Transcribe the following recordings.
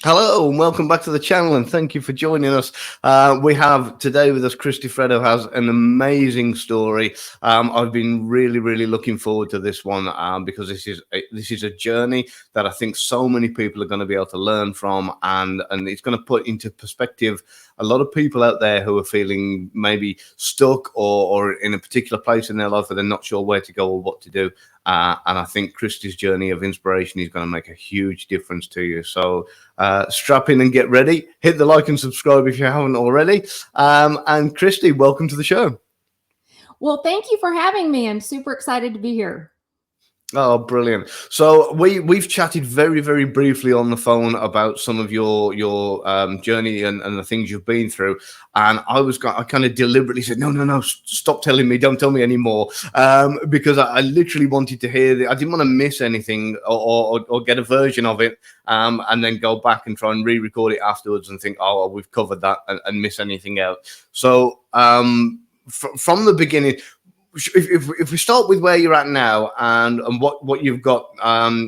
Hello and welcome back to the channel, and thank you for joining us. We have today with us Christy Freddo has an amazing story. I've been really looking forward to this one because this is a journey that I think so many people are going to be able to learn from, and it's going to put into perspective a lot of people out there who are feeling maybe stuck or in a particular place in their life where they're not sure where to go or what to do. And I think Christy's journey of inspiration is going to make a huge difference to you. So strap in and get ready. Hit the like and subscribe if you haven't already. And Christy, welcome to the show. Well, thank you for having me. I'm super excited to be here. Oh, brilliant. So we've chatted very briefly on the phone about some of your journey and the things you've been through. And I kind of deliberately said, no, stop telling me. Don't tell me anymore. Because I literally wanted to hear I didn't want to miss anything or get a version of it and then go back and try and re-record it afterwards and think, oh, well, we've covered that and miss anything out. So from the beginning, if we start with where you're at now and what you've got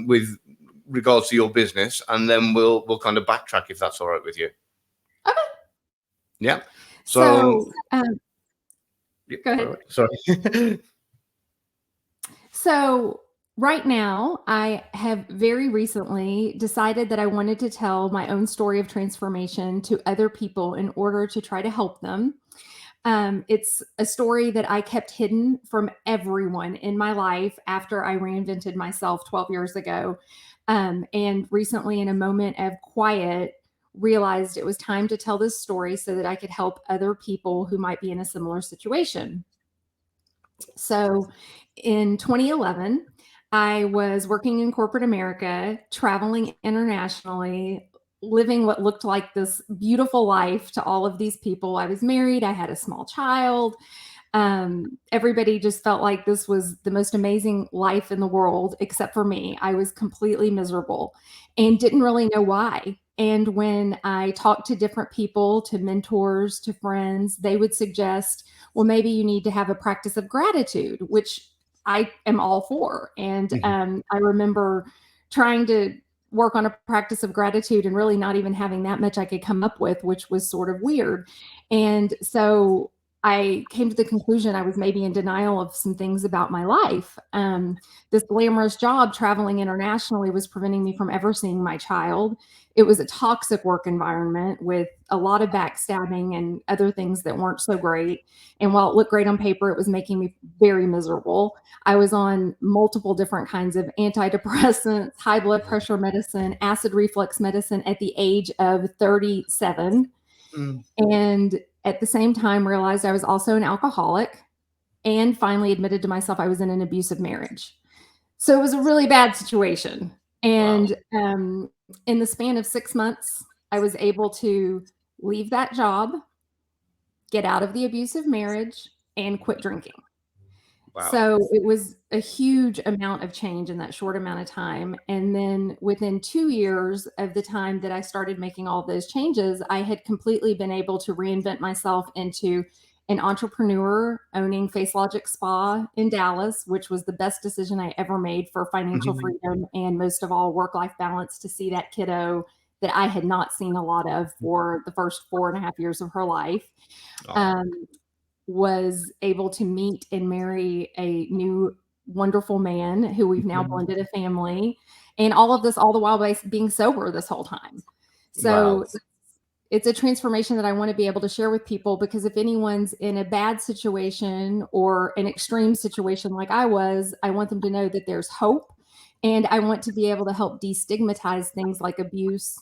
with regards to your business, and then we'll kind of backtrack if that's all right with you. Okay. Yeah. So go ahead. Sorry. So right now, I have very recently decided that I wanted to tell my own story of transformation to other people in order to try to help them. It's a story that I kept hidden from everyone in my life after I reinvented myself 12 years ago. And recently, in a moment of quiet, realized it was time to tell this story so that I could help other people who might be in a similar situation. So in 2011, I was working in corporate America, traveling internationally, living what looked like this beautiful life to all of these people. I was married. I had a small child. Everybody just felt like this was the most amazing life in the world, except for me. I was completely miserable and didn't really know why. And when I talked to different people, to mentors, to friends, they would suggest, well, maybe you need to have a practice of gratitude, which I am all for. And I remember trying to work on a practice of gratitude and really not even having that much I could come up with, which was sort of weird. And so I came to the conclusion I was maybe in denial of some things about my life. This glamorous job traveling internationally was preventing me from ever seeing my child. It was a toxic work environment with a lot of backstabbing and other things that weren't so great. And while it looked great on paper, it was making me very miserable. I was on multiple different kinds of antidepressants, high blood pressure medicine, acid reflux medicine at the age of 37. And at the same time realized I was also an alcoholic, and finally admitted to myself I was in an abusive marriage. So it was a really bad situation. And in the span of 6 months, I was able to leave that job, get out of the abusive marriage, and quit drinking. Wow. So it was a huge amount of change in that short amount of time. And then within 2 years of the time that I started making all those changes, I had completely been able to reinvent myself into an entrepreneur owning Facelogic Spa in Dallas, which was the best decision I ever made for financial freedom and most of all work-life balance, to see that kiddo that I had not seen a lot of for the first 4.5 years of her life. Was able to meet and marry a new wonderful man who we've now blended a family, and all of this all the while by being sober this whole time. So it's a transformation that I want to be able to share with people, because if anyone's in a bad situation or an extreme situation like I was, I want them to know that there's hope, and I want to be able to help destigmatize things like abuse,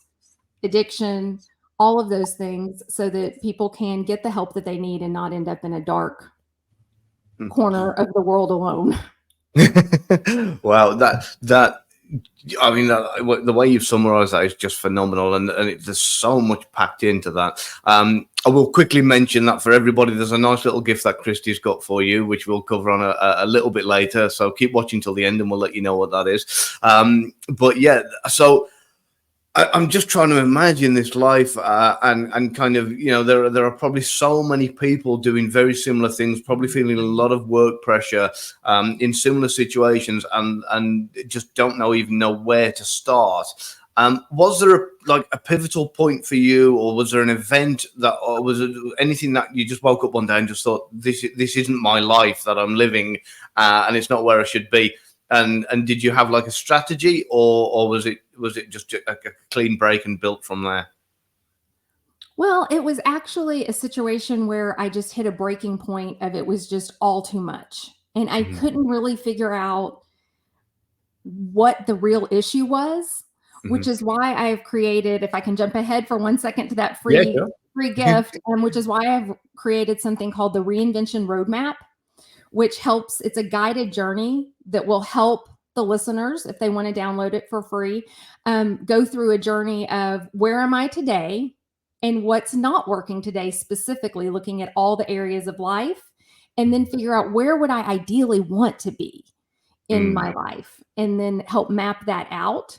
addiction, all of those things, so that people can get the help that they need and not end up in a dark corner of the world alone. Wow, I mean, the way you've summarized that is just phenomenal, and there's so much packed into that. I will quickly mention that for everybody, there's a nice little gift that Christy's got for you, which we'll cover on a little bit later. So keep watching till the end, and we'll let you know what that is. But yeah, so I'm just trying to imagine this life and kind of, you know, there are probably so many people doing very similar things, probably feeling a lot of work pressure in similar situations and just don't even know where to start. Was there a pivotal point for you, or was there an event or was it anything that you just woke up one day and just thought, this isn't my life that I'm living, and it's not where I should be? And did you have like a strategy, or was it just a clean break and built from there? Well, it was actually a situation where I just hit a breaking point of it was just all too much. And I couldn't really figure out what the real issue was, which is why I've created, if I can jump ahead for 1 second to that free gift, which is why I've created something called the Reinvention Roadmap, which helps. It's a guided journey that will help the listeners, if they want to download it for free, go through a journey of where am I today and what's not working today, specifically looking at all the areas of life, and then figure out where would I ideally want to be in my life, and then help map that out,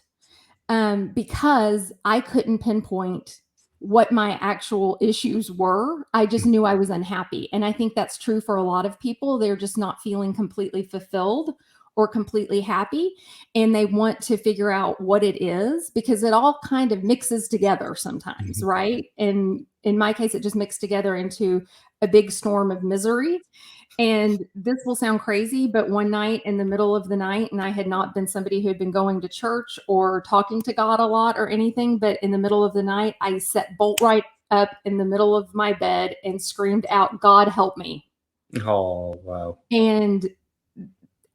because I couldn't pinpoint what my actual issues were. I just knew I was unhappy. And I think that's true for a lot of people. They're just not feeling completely fulfilled or completely happy, and they want to figure out what it is, because it all kind of mixes together sometimes, right? And in my case, it just mixed together into a big storm of misery. And this will sound crazy, but one night in the middle of the night, and I had not been somebody who had been going to church or talking to God a lot or anything, but in the middle of the night, I sat bolt right up in the middle of my bed and screamed out, "God help me." Oh, wow. And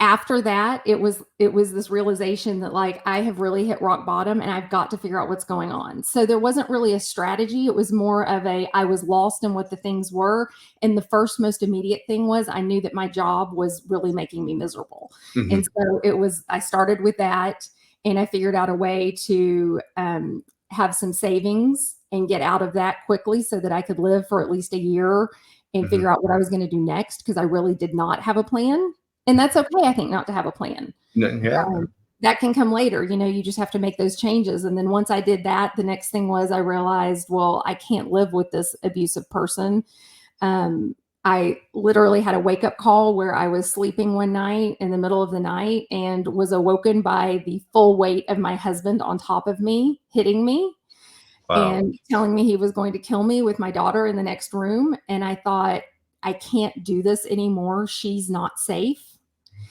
after that, it was this realization that, like, I have really hit rock bottom and I've got to figure out what's going on. So there wasn't really a strategy. It was more of I was lost in what the things were. And the first most immediate thing was I knew that my job was really making me miserable. And so I started with that, and I figured out a way to have some savings and get out of that quickly so that I could live for at least a year and figure out what I was going to do next, because I really did not have a plan. And that's okay, I think, not to have a plan. Yeah. That can come later. You just have to make those changes. And then once I did that, the next thing was I realized, well, I can't live with this abusive person. I literally had a wake-up call where I was sleeping one night in the middle of the night and was awoken by the full weight of my husband on top of me, hitting me. Wow. And telling me he was going to kill me with my daughter in the next room. And I thought, I can't do this anymore. She's not safe.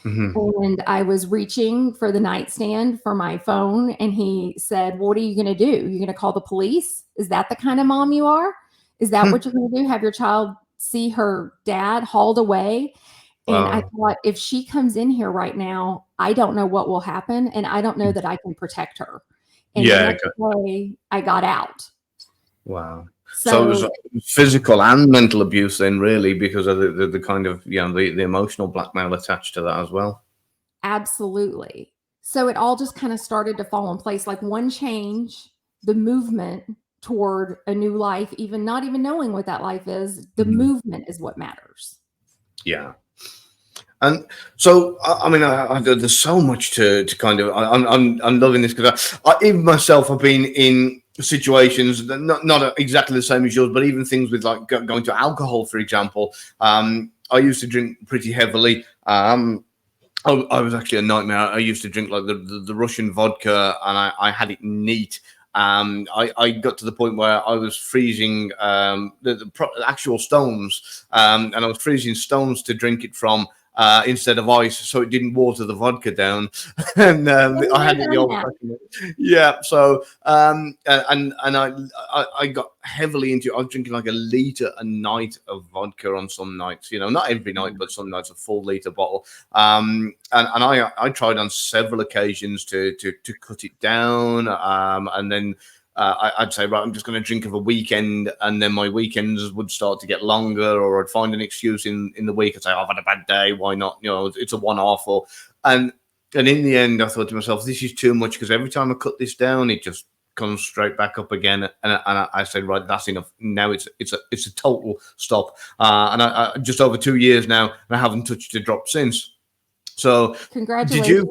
And I was reaching for the nightstand for my phone, and he said, "What are you going to do? You're going to call the police? Is that the kind of mom you are? Is that what you're going to do? Have your child see her dad hauled away?" And I thought, if she comes in here right now, I don't know what will happen, and I don't know that I can protect her. And the next day, I got out. Wow. So it was physical and mental abuse then, really, because of the kind of, the emotional blackmail attached to that as well. Absolutely. So it all just kind of started to fall in place. Like one change, the movement toward a new life, even not even knowing what that life is, the movement is what matters. Yeah. And so, I mean, there's so much to kind of. I'm loving this, because I even myself have been in situations that not exactly the same as yours, but even things with like going to alcohol, for example. I used to drink pretty heavily. I was actually a nightmare. I used to drink like the Russian vodka, and I had it neat. I got to the point where I was freezing the actual stones, and I was freezing stones to drink it from. Instead of ice, so it didn't water the vodka down. And I had it the old fashioned. Yeah. So and I got heavily into it. I was drinking like a liter a night of vodka on some nights. Not every night, but some nights a full liter bottle. And I tried on several occasions to cut it down. And then I'd say, right, I'm just going to drink of a weekend, and then my weekends would start to get longer, or I'd find an excuse in the week. I'd say, I've had a bad day, why not? It's a one-off. And in the end, I thought to myself, this is too much, because every time I cut this down, it just comes straight back up again. And I said, right, that's enough. Now it's a total stop. And I just over 2 years now, and I haven't touched a drop since. So congratulations.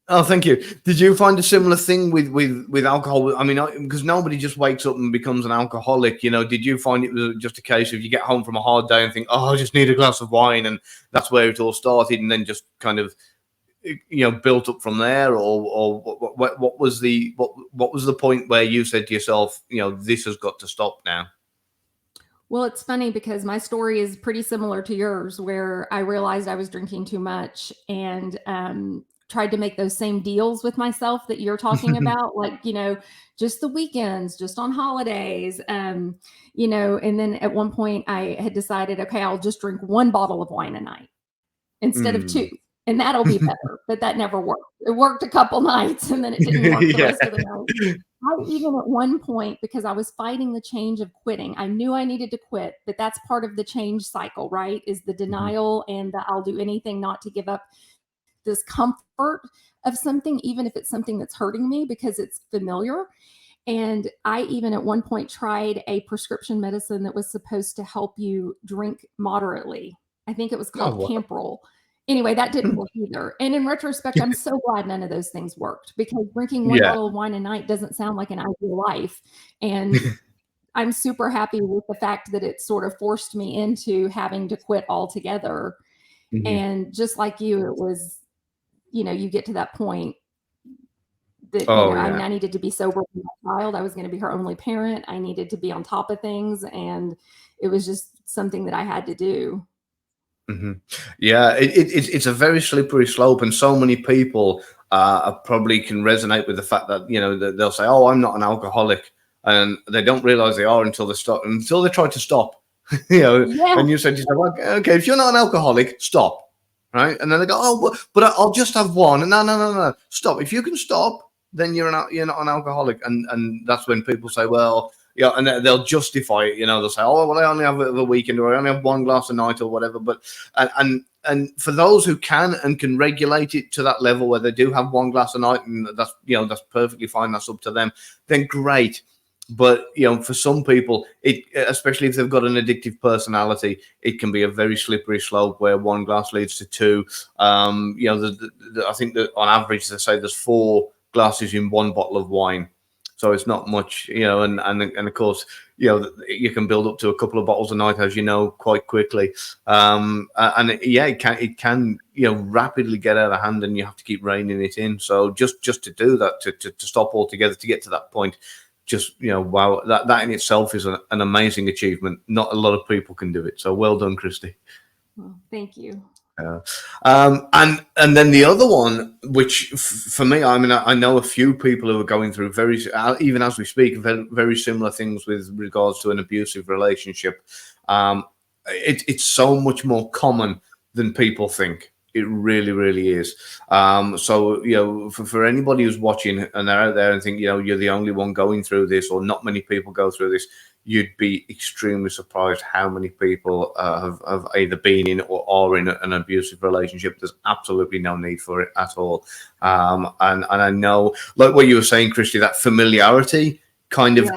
Oh, thank you. Did you find a similar thing with alcohol? I mean, because nobody just wakes up and becomes an alcoholic. Did you find it was just a case of you get home from a hard day and think, oh, I just need a glass of wine, and that's where it all started, and then just kind of built up from there, or what was the point where you said to yourself, this has got to stop now? Well, it's funny because my story is pretty similar to yours, where I realized I was drinking too much and tried to make those same deals with myself that you're talking about, like, just the weekends, just on holidays, and then at one point I had decided, okay, I'll just drink 1 bottle of wine a night instead of 2. And that'll be better. But that never worked. It worked a couple nights and then it didn't work the rest of the night. I even at one point, because I was fighting the change of quitting, I knew I needed to quit, but that's part of the change cycle, right? Is the denial and the I'll do anything not to give up this comfort of something, even if it's something that's hurting me because it's familiar. And I even at one point tried a prescription medicine that was supposed to help you drink moderately. I think it was called Camprol. Anyway, that didn't work either. And in retrospect, I'm so glad none of those things worked, because drinking 1 bottle of wine a night doesn't sound like an ideal life. And I'm super happy with the fact that it sort of forced me into having to quit altogether. And just like you, it was, you get to that point that, I needed to be sober with my child. I was going to be her only parent. I needed to be on top of things. And it was just something that I had to do. Yeah, it's a very slippery slope, and so many people probably can resonate with the fact that that they'll say, "Oh, I'm not an alcoholic," and they don't realize they are until they try to stop. And you said to yourself, "Okay, if you're not an alcoholic, stop." Right, and then they go, "Oh, but I'll just have one." No, stop. If you can stop, then you're not an alcoholic, and that's when people say, "Well." Yeah, and they'll justify it. They'll say, "Oh, well, I only have a weekend, or I only have 1 glass a night, or whatever." But and for those who can regulate it to that level where they do have 1 glass a night, and that's perfectly fine. That's up to them. Then great. But for some people, especially if they've got an addictive personality, it can be a very slippery slope where 1 glass leads to 2. I think that on average they say there's 4 glasses in 1 bottle of wine. So it's not much, and of course, you can build up to a couple of bottles a night, as quite quickly. It can rapidly get out of hand, and you have to keep reining it in. So just to do that, to stop altogether, to get to that point, just wow, that in itself is an amazing achievement. Not a lot of people can do it. So well done, Christy. Well, thank you. And then the other one, which for me, I mean, I know a few people who are going through even as we speak, very, very similar things with regards to an abusive relationship. It's so much more common than people think. It really, really is. So, for anybody who's watching and they're out there and think, you're the only one going through this, or not many people go through this, you'd be extremely surprised how many people have either been in or are in an abusive relationship. There's absolutely no need for it at all. And I know, like what you were saying, Christy, that familiarity kind of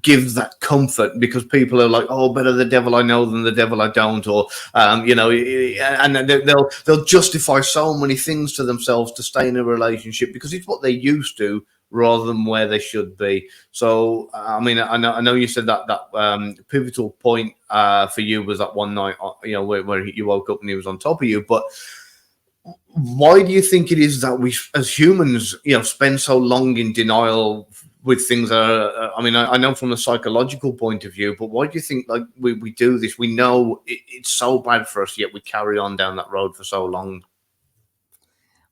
gives that comfort, because people are like, "Oh, better the devil I know than the devil I don't," or and they'll justify so many things to themselves to stay in a relationship because it's what they're used to rather than where they should be. So I mean, I know you said that pivotal point for you was that one night, where you woke up and he was on top of you. But why do you think it is that we as humans spend so long in denial with things that are, I mean, I know from a psychological point of view, but why do you think like we do this? We know it's so bad for us, yet we carry on down that road for so long.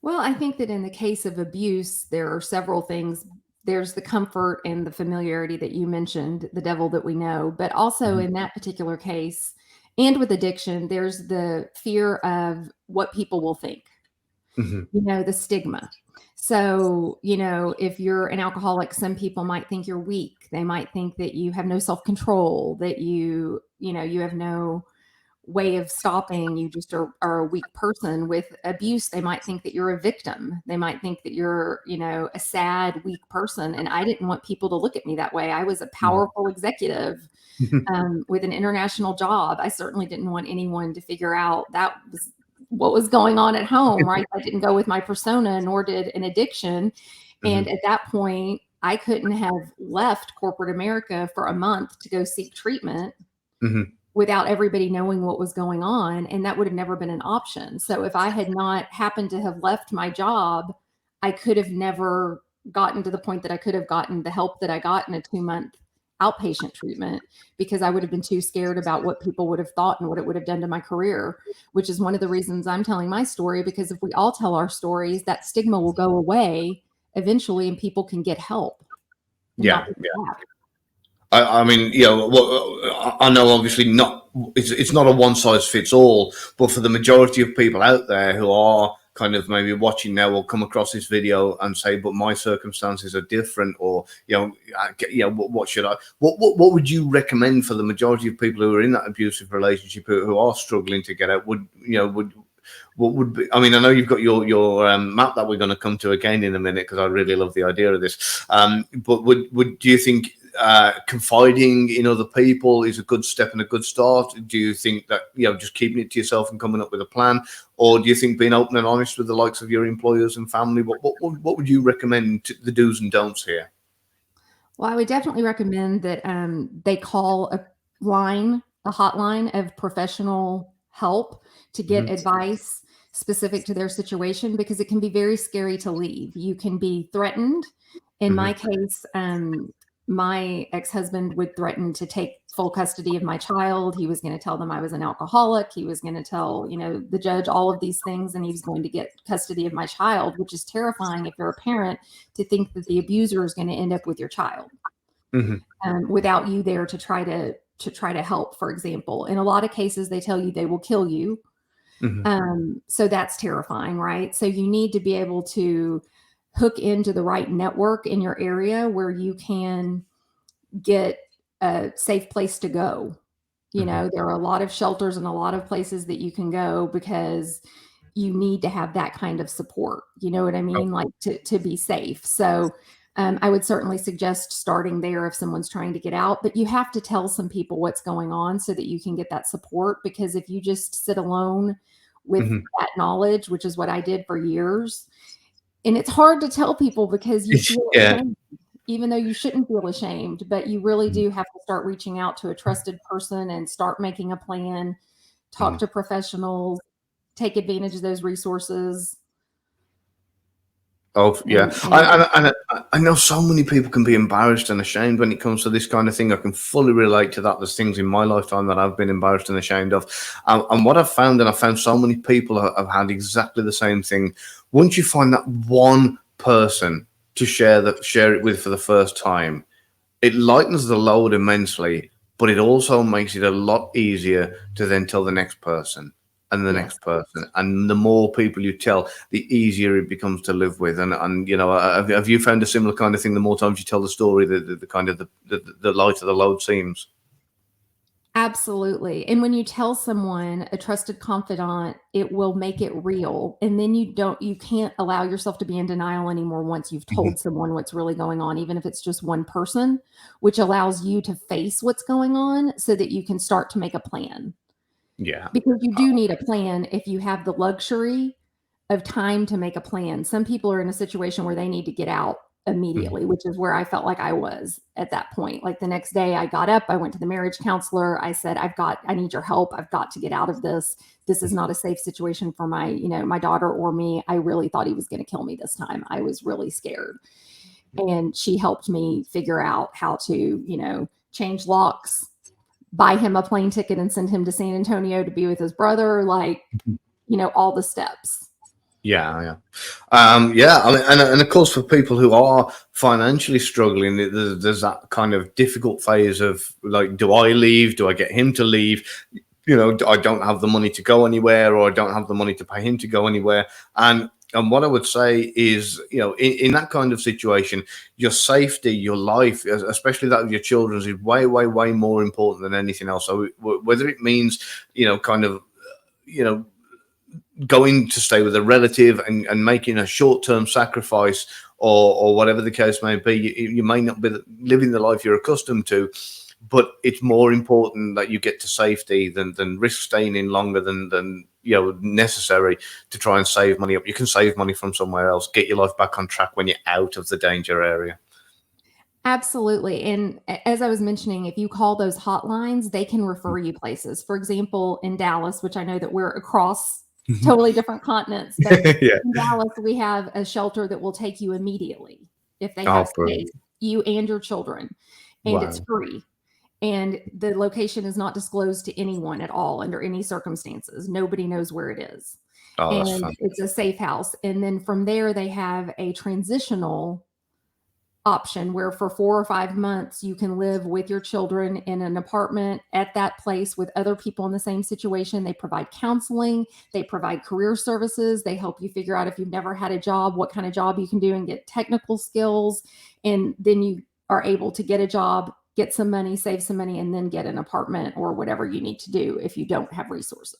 Well, I think that in the case of abuse, there are several things. There's the comfort and the familiarity that you mentioned, the devil that we know, but also in that particular case, and with addiction, there's the fear of what people will think, the stigma. So, if you're an alcoholic, some people might think you're weak. They might think that you have no self-control, that you have no way of stopping. You just are a weak person. With abuse, they might think that you're a victim. They might think that you're, a sad, weak person. And I didn't want people to look at me that way. I was a powerful executive with an international job. I certainly didn't want anyone to figure out that was what was going on at home, right? I didn't go with my persona, nor did an addiction. And at that point, I couldn't have left corporate America for a month to go seek treatment without everybody knowing what was going on. And that would have never been an option. So if I had not happened to have left my job, I could have never gotten to the point that I could have gotten the help that I got in a 2-month outpatient treatment, because I would have been too scared about what people would have thought and what it would have done to my career, which is one of the reasons I'm telling my story, because if we all tell our stories, that stigma will go away eventually and people can get help. Yeah. I mean, you know, I know obviously it's not a one size fits all, but for the majority of people out there who are kind of maybe watching now will come across this video and say, but my circumstances are different, or, what should what would you recommend for the majority of people who are in that abusive relationship who are struggling to get out? What would be, I mean, I know you've got your map that we're going to come to again in a minute, because I really love the idea of this. But do you think confiding in other people is a good step and a good start? Do you think that, just keeping it to yourself and coming up with a plan, or do you think being open and honest with the likes of your employers and family? What would you recommend to the do's and don'ts here? Well, I would definitely recommend that they call a hotline of professional help to get advice specific to their situation, because it can be very scary to leave. You can be threatened. In my case, my ex-husband would threaten to take full custody of my child. He was going to tell them I was an alcoholic. He was going to tell, the judge, all of these things, and he was going to get custody of my child, which is terrifying if you're a parent, to think that the abuser is going to end up with your child without you there to try to help, for example. In a lot of cases, they tell you they will kill you. So that's terrifying, right? So you need to be able to hook into the right network in your area where you can get a safe place to go. There are a lot of shelters and a lot of places that you can go, because you need to have that kind of support. You know what I mean? Like to be safe. So I would certainly suggest starting there if someone's trying to get out, but you have to tell some people what's going on so that you can get that support. Because if you just sit alone with that knowledge, which is what I did for years, and it's hard to tell people because you feel ashamed, even though you shouldn't feel ashamed, but you really do have to start reaching out to a trusted person and start making a plan, talk to professionals, take advantage of those resources. Oh, yeah. I know so many people can be embarrassed and ashamed when it comes to this kind of thing. I can fully relate to that. There's things in my lifetime that I've been embarrassed and ashamed of. And what I've found, and I've found so many people have had exactly the same thing. Once you find that one person to share it with for the first time, it lightens the load immensely, but it also makes it a lot easier to then tell the next person and the next person. And the more people you tell, the easier it becomes to live with. And have you found a similar kind of thing? The more times you tell the story, the kind of the lighter the load seems. Absolutely. And when you tell someone, a trusted confidant, it will make it real. And then you can't allow yourself to be in denial anymore once you've told someone what's really going on, even if it's just one person, which allows you to face what's going on so that you can start to make a plan. Yeah. Because you do need a plan if you have the luxury of time to make a plan. Some people are in a situation where they need to get out immediately, which is where I felt like I was at that point. Like the next day I got up, I went to the marriage counselor. I said, I need your help. I've got to get out of this. This is not a safe situation for my daughter or me. I really thought he was going to kill me this time. I was really scared. And she helped me figure out how to, change locks, buy him a plane ticket and send him to San Antonio to be with his brother, all the steps. Yeah. I mean, and of course, for people who are financially struggling, there's that kind of difficult phase of like, do I leave? Do I get him to leave? I don't have the money to go anywhere, or I don't have the money to pay him to go anywhere. And what I would say is, in that kind of situation, your safety, your life, especially that of your children's, is way, way, way more important than anything else. So whether it means, going to stay with a relative and making a short-term sacrifice, or whatever the case may be, you may not be living the life you're accustomed to, but it's more important that you get to safety than risk staying in longer than necessary to try and save money up. You can save money from somewhere else, get your life back on track when you're out of the danger area. Absolutely. And as I was mentioning, if you call those hotlines, they can refer you places. For example, in Dallas, which I know that we're across totally different continents, but Yeah. in Dallas, we have a shelter that will take you immediately if they have Oh, space, brilliant. you and your children, and it's Wow. free. And the location is not disclosed to anyone at all under any circumstances. Nobody knows where it is. Oh, that's And fantastic. it's a safe house. And then from there, they have a transitional option where for 4 or 5 months you can live with your children in an apartment at that place with other people in the same situation. They provide counseling, they provide career services, they help you figure out if you've never had a job, what kind of job you can do and get technical skills. And then you are able to get a job, get some money, save some money, and then get an apartment or whatever you need to do if you don't have resources.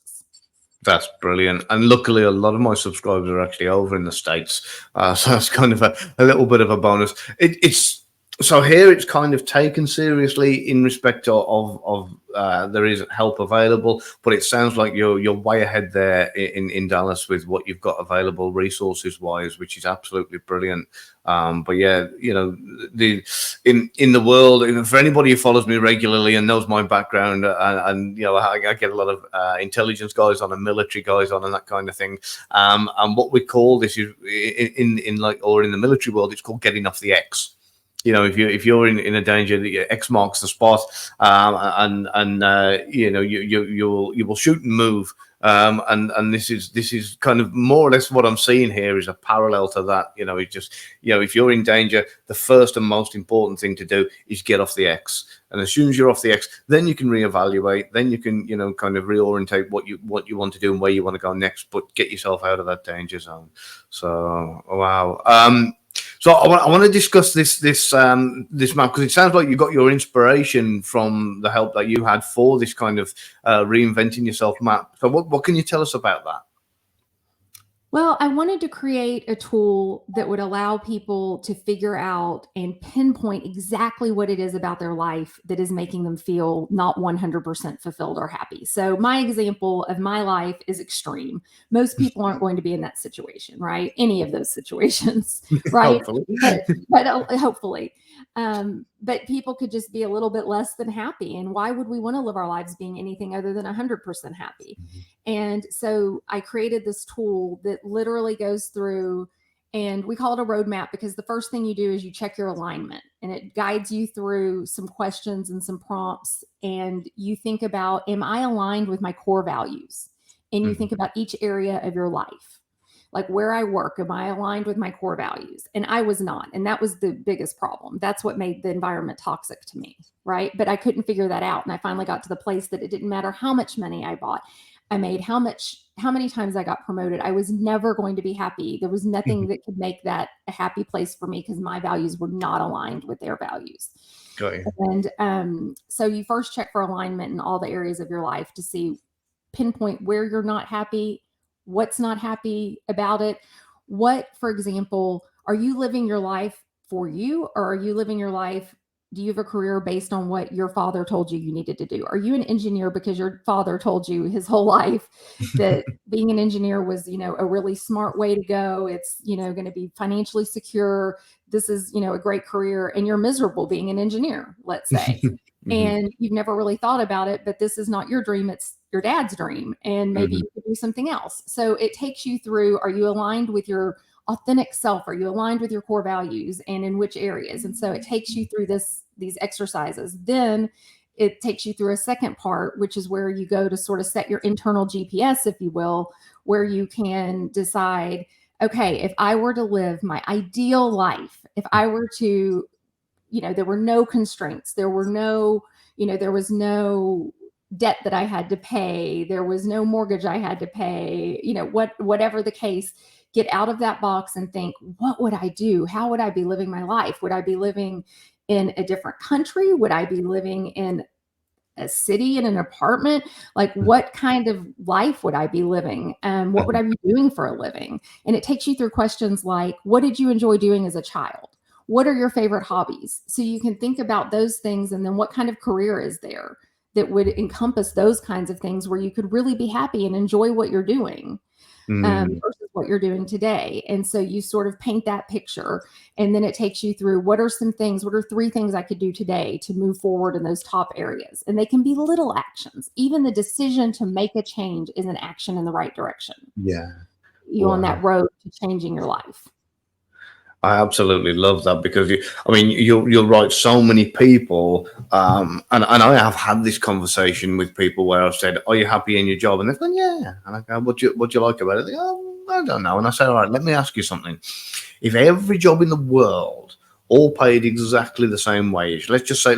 That's brilliant. And luckily, a lot of my subscribers are actually over in the States. So that's kind of a little bit of a bonus. It's so here it's kind of taken seriously in respect of there is help available, but it sounds like you're way ahead there in Dallas with what you've got available resources wise, which is absolutely brilliant. But yeah, you know, the in the world, for anybody who follows me regularly and knows my background, and you know, I get a lot of intelligence guys on and military guys on and that kind of thing. And what we call this is in like, or in the military world, it's called getting off the X. You know, if you're in a danger, the X marks the spot, and you know, you will shoot and move. And this is kind of more or less what I'm seeing here is a parallel to that. You know, it's just, you know, if you're in danger, the first and most important thing to do is get off the X. And as soon as you're off the X, then you can reevaluate. Then you can, you know, kind of reorientate what you want to do and where you want to go next. But get yourself out of that danger zone. So wow. So I want to discuss this map, because it sounds like you got your inspiration from the help that you had for this kind of reinventing yourself map. So what can you tell us about that? Well, I wanted to create a tool that would allow people to figure out and pinpoint exactly what it is about their life that is making them feel not 100% fulfilled or happy. So, my example of my life is extreme. Most people aren't going to be in that situation, right? Any of those situations, right? Hopefully. But hopefully. But people could just be a little bit less than happy. And why would we want to live our lives being anything other than 100% happy? And so I created this tool that literally goes through, and we call it a roadmap because the first thing you do is you check your alignment, and it guides you through some questions and some prompts. And you think about, am I aligned with my core values? And you think about each area of your life, like where I work, am I aligned with my core values? And I was not. And that was the biggest problem. That's what made the environment toxic to me. Right. But I couldn't figure that out. And I finally got to the place that it didn't matter how much money I bought. I made how many times I got promoted. I was never going to be happy. There was nothing that could make that a happy place for me because my values were not aligned with their values. Got you. And so you first check for alignment in all the areas of your life to see, pinpoint where you're not happy, what's not happy about it. What, for example, are you living your life for you, or are you living your life? Do you have a career based on what your father told you needed to do? Are you an engineer because your father told you his whole life that being an engineer was, you know, a really smart way to go? It's, you know, going to be financially secure. This is, you know, a great career, and you're miserable being an engineer, let's say. And you've never really thought about it, but this is not your dream. It's your dad's dream. And maybe you could do something else. So it takes you through, are you aligned with your authentic self? Are you aligned with your core values, and in which areas? And so it takes you through these exercises. Then it takes you through a second part, which is where you go to sort of set your internal GPS, if you will, where you can decide, okay, if I were to live my ideal life, if I were to, you know, there were no constraints, there were no, you know, there was no debt that I had to pay, there was no mortgage I had to pay, you know, whatever the case, get out of that box and think, what would I do? How would I be living my life? Would I be living in a different country? Would I be living in a city, in an apartment? Like, what kind of life would I be living? What would I be doing for a living? And it takes you through questions like, what did you enjoy doing as a child? What are your favorite hobbies? So you can think about those things, and then what kind of career is there that would encompass those kinds of things where you could really be happy and enjoy what you're doing. versus what you're doing today. And so you sort of paint that picture, and then it takes you through what are 3 things I could do today to move forward in those top areas. And they can be little actions. Even the decision to make a change is an action in the right direction. Yeah. You on that road to changing your life. I absolutely love that, because you're right. So many people, and I have had this conversation with people where I've said, "Are you happy in your job?" And they've gone, "Yeah." And I go, "What do you like about it?" They go, "Oh, I don't know." And I say, "All right, let me ask you something. If every job in the world all paid exactly the same wage, let's just say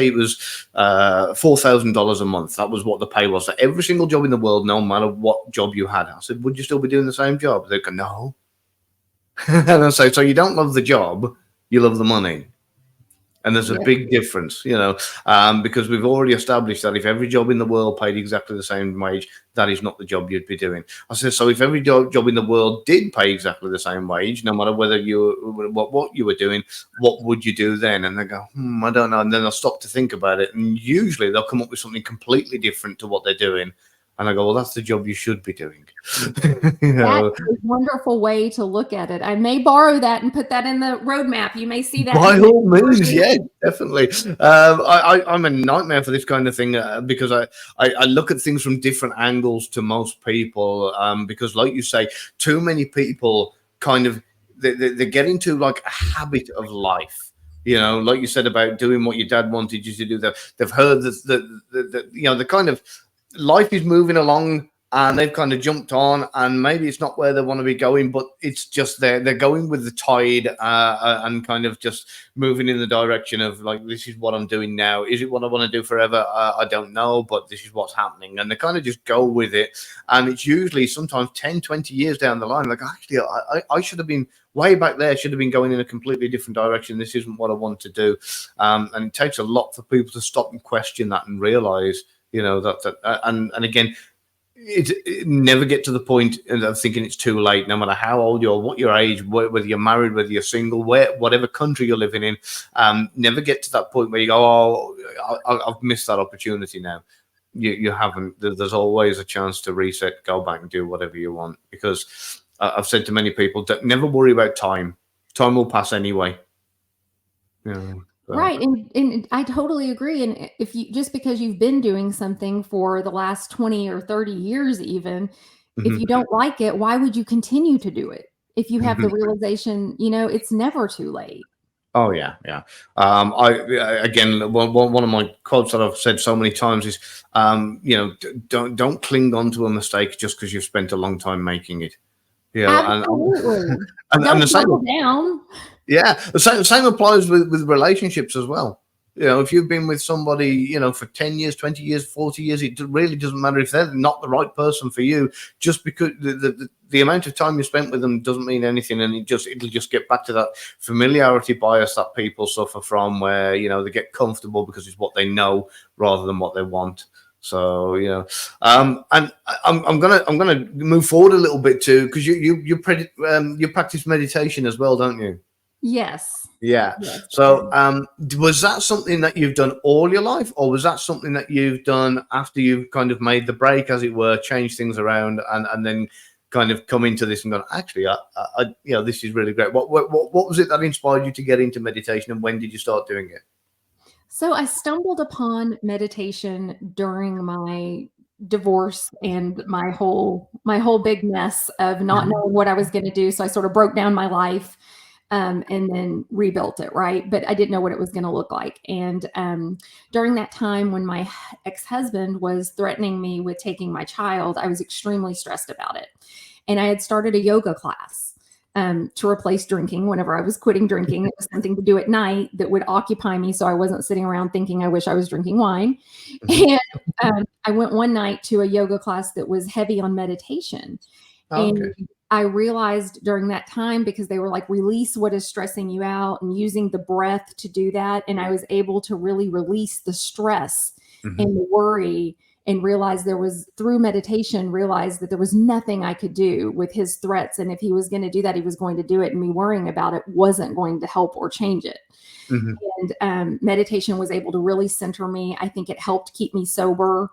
it was $4,000 a month. That was what the pay was for every single job in the world, no matter what job you had." I said, "Would you still be doing the same job?" They go, "No." And I say, so you don't love the job, you love the money. And there's a big difference, because we've already established that if every job in the world paid exactly the same wage, that is not the job you'd be doing. I said, so if every job in the world did pay exactly the same wage, no matter whether what you were doing, what would you do then? And they go, I don't know. And then they'll stop to think about it. And usually they'll come up with something completely different to what they're doing. And I go, well, that's the job you should be doing. That's a wonderful way to look at it. I may borrow that and put that in the roadmap. You may see that. By all means, yeah, definitely. I'm a nightmare for this kind of thing, because I look at things from different angles to most people, because like you say, too many people kind of, they get into like a habit of life. Like you said about doing what your dad wanted you to do. They've heard the kind of life is moving along, and they've kind of jumped on, and maybe it's not where they want to be going, but it's just they're going with the tide, and kind of just moving in the direction of like, this is what I'm doing now. Is it what I want to do forever? I don't know, but this is what's happening. And they kind of just go with it. And it's usually sometimes 10, 20 years down the line, like, actually, I should have been way back there, should have been going in a completely different direction. This isn't what I want to do. And it takes a lot for people to stop and question that and realize, and again, it never get to the point of thinking it's too late, no matter how old you are, what your age, whether you're married, whether you're single, whatever country you're living in. Never get to that point where you go, oh, I've missed that opportunity now. You haven't. There's always a chance to reset, go back and do whatever you want, because I've said to many people, never worry about time. Time will pass anyway. Right. And I totally agree. And if you, just because you've been doing something for the last 20 or 30 years, even if you don't like it, why would you continue to do it? If you have the realization, it's never too late. Oh yeah. Again, one of my quotes that I've said so many times is, don't cling on to a mistake just because you've spent a long time making it. Absolutely. And the same down. Yeah, the same applies with relationships as well. If you've been with somebody, for 10 years, 20 years, 40 years, it really doesn't matter if they're not the right person for you. Just because the amount of time you spent with them doesn't mean anything, and it'll just get back to that familiarity bias that people suffer from, where they get comfortable because it's what they know rather than what they want. So and I'm gonna move forward a little bit too, because you practice meditation as well, don't you? Yes. Yeah. Yes. So was that something that you've done all your life, or was that something that you've done after you've kind of made the break, as it were, changed things around, and then kind of come into this and gone, actually, I this is really great. What was it that inspired you to get into meditation, and when did you start doing it? So I stumbled upon meditation during my divorce and my whole big mess of not knowing what I was going to do. So I sort of broke down my life, and then rebuilt it. Right. But I didn't know what it was going to look like. And during that time when my ex-husband was threatening me with taking my child, I was extremely stressed about it. And I had started a yoga class to replace drinking. Whenever I was quitting drinking, it was something to do at night that would occupy me, so I wasn't sitting around thinking I wish I was drinking wine. And I went one night to a yoga class that was heavy on meditation. And I realized during that time, because they were like, release what is stressing you out, and using the breath to do that. And I was able to really release the stress and the worry, and realized through meditation, realized that there was nothing I could do with his threats. And if he was going to do that, he was going to do it. And me worrying about it wasn't going to help or change it. And meditation was able to really center me. I think it helped keep me sober.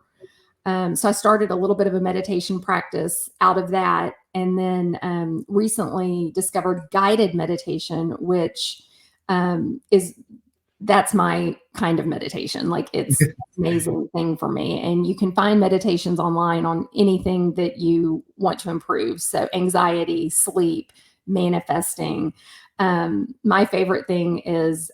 So I started a little bit of a meditation practice out of that. And then recently discovered guided meditation, which that's my kind of meditation. Like, it's an amazing thing for me. And you can find meditations online on anything that you want to improve. So anxiety, sleep, manifesting. My favorite thing is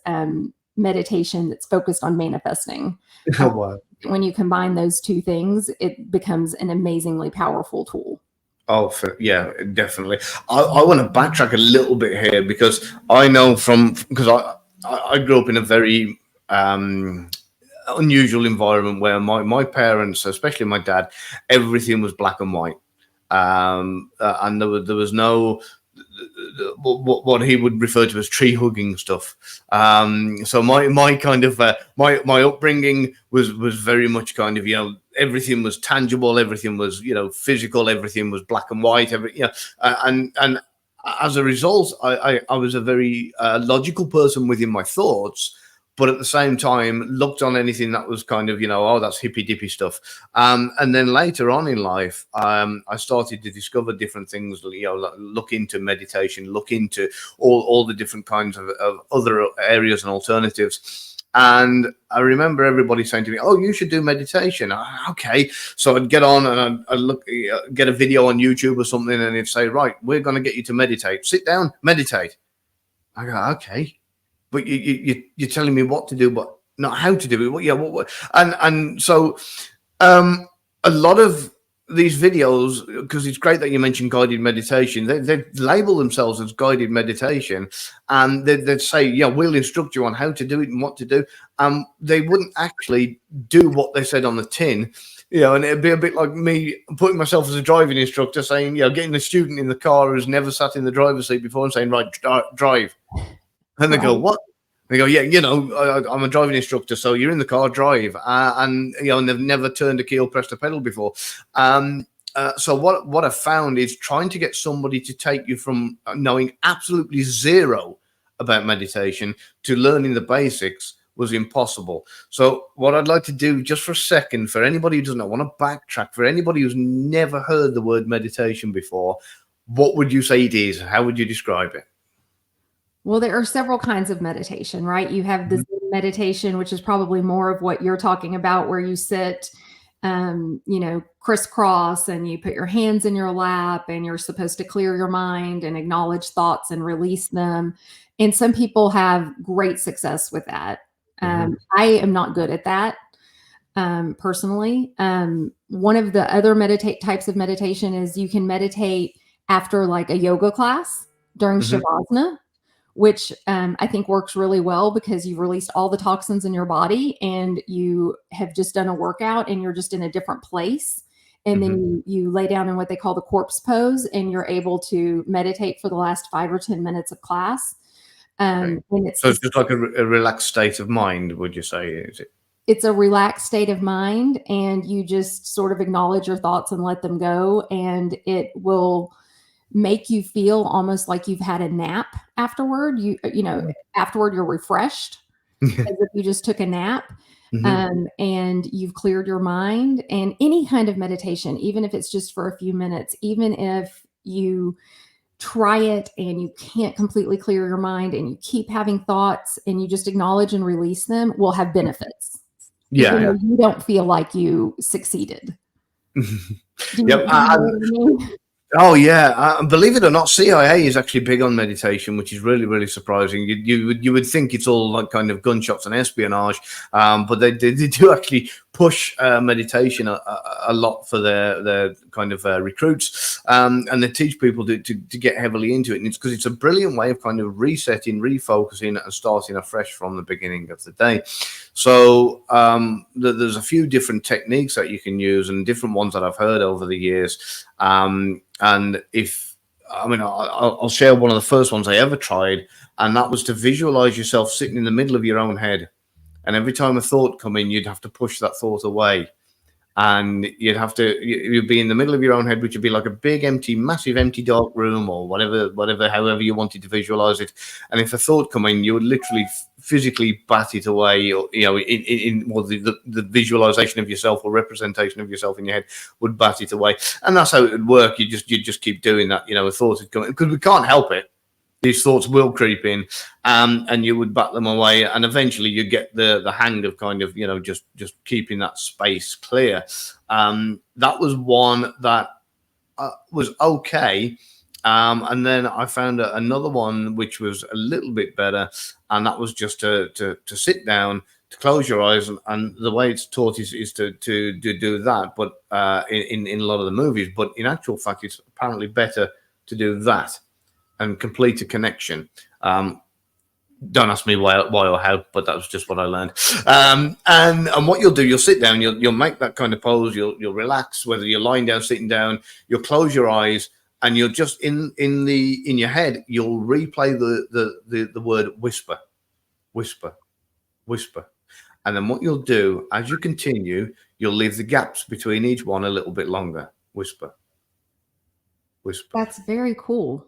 meditation that's focused on manifesting. Wow. When you combine those two things, it becomes an amazingly powerful tool. Oh, yeah, definitely. I want to backtrack a little bit here, because I know because I grew up in a very unusual environment where my parents, especially my dad, everything was black and white, and there was no what he would refer to as tree hugging stuff. So my kind of my upbringing was very much kind of, everything was tangible, everything was physical, everything was black and white, and as a result, I was a very logical person within my thoughts, but at the same time looked on anything that was kind of, oh, that's hippy dippy stuff. And then later on in life, I started to discover different things, look into meditation, look into all the different kinds of other areas and alternatives. And I remember everybody saying to me, "Oh, you should do meditation." Okay. So I'd get on and I'd look, get a video on YouTube or something, and it'd say, "Right, we're going to get you to meditate. Sit down, meditate." I go, "Okay, but you're telling me what to do, but not how to do it." What? And so a lot of these videos, because it's great that you mentioned guided meditation, they label themselves as guided meditation, and they'd say, "Yeah, we'll instruct you on how to do it and what to do." They wouldn't actually do what they said on the tin. And it'd be a bit like me putting myself as a driving instructor, saying, getting a student in the car who's never sat in the driver's seat before and saying, "Right, drive." And they go, "What?" They go, "Yeah, I'm a driving instructor, so you're in the car, drive." And they've never turned a key or pressed a pedal before. So what I found is trying to get somebody to take you from knowing absolutely zero about meditation to learning the basics was impossible. So what I'd like to do just for a second, for anybody who doesn't know, I want to backtrack. For anybody who's never heard the word meditation before, what would you say it is? How would you describe it? Well, there are several kinds of meditation, right? You have the Zen meditation, which is probably more of what you're talking about, where you sit, crisscross, and you put your hands in your lap, and you're supposed to clear your mind and acknowledge thoughts and release them. And some people have great success with that. I am not good at that, personally. One of the other types of meditation is you can meditate after like a yoga class during Shavasana, which I think works really well, because you've released all the toxins in your body and you have just done a workout and you're just in a different place. And then you lay down in what they call the corpse pose, and you're able to meditate for the last 5 or 10 minutes of class. And so it's just like a relaxed state of mind, would you say? Is it? It's a relaxed state of mind, and you just sort of acknowledge your thoughts and let them go. And it will make you feel almost like you've had a nap afterward. Afterward you're refreshed, as if you just took a nap. And you've cleared your mind. And any kind of meditation, even if it's just for a few minutes, even if you try it and you can't completely clear your mind and you keep having thoughts and you just acknowledge and release them, will have benefits. Yeah. You don't feel like you succeeded. Yep. Oh yeah, believe it or not, CIA is actually big on meditation, which is really, really surprising. You would think it's all like kind of gunshots and espionage, but they do actually push meditation a lot for their kind of recruits, and they teach people to get heavily into it. And it's because it's a brilliant way of kind of resetting, refocusing, and starting afresh from the beginning of the day. So there's a few different techniques that you can use, and different ones that I've heard over the years. And I'll share one of the first ones I ever tried, and that was to visualize yourself sitting in the middle of your own head. And every time a thought come in, you'd have to push that thought away. and you'd be in the middle of your own head, which would be like a big massive empty dark room, or whatever however you wanted to visualize it. And if a thought come in, you would literally physically bat it away, or the visualization of yourself or representation of yourself in your head would bat it away. And that's how it would work. You just keep doing that. A thought would come in, because we can't help it. These thoughts will creep in, and you would bat them away, and eventually you get the hang of kind of just keeping that space clear. That was one that was okay, and then I found another one which was a little bit better, and that was just to sit down, to close your eyes, and the way it's taught is to do that, but in a lot of the movies. But in actual fact, it's apparently better to do that and complete a connection. Don't ask me why or how, but that was just what I learned. And what you'll do, you'll sit down, you'll make that kind of pose, you'll relax, whether you're lying down, sitting down, you'll close your eyes, and you'll just in your head, you'll replay the word whisper, whisper, whisper. And then what you'll do, as you continue, you'll leave the gaps between each one a little bit longer. Whisper, whisper. That's very cool.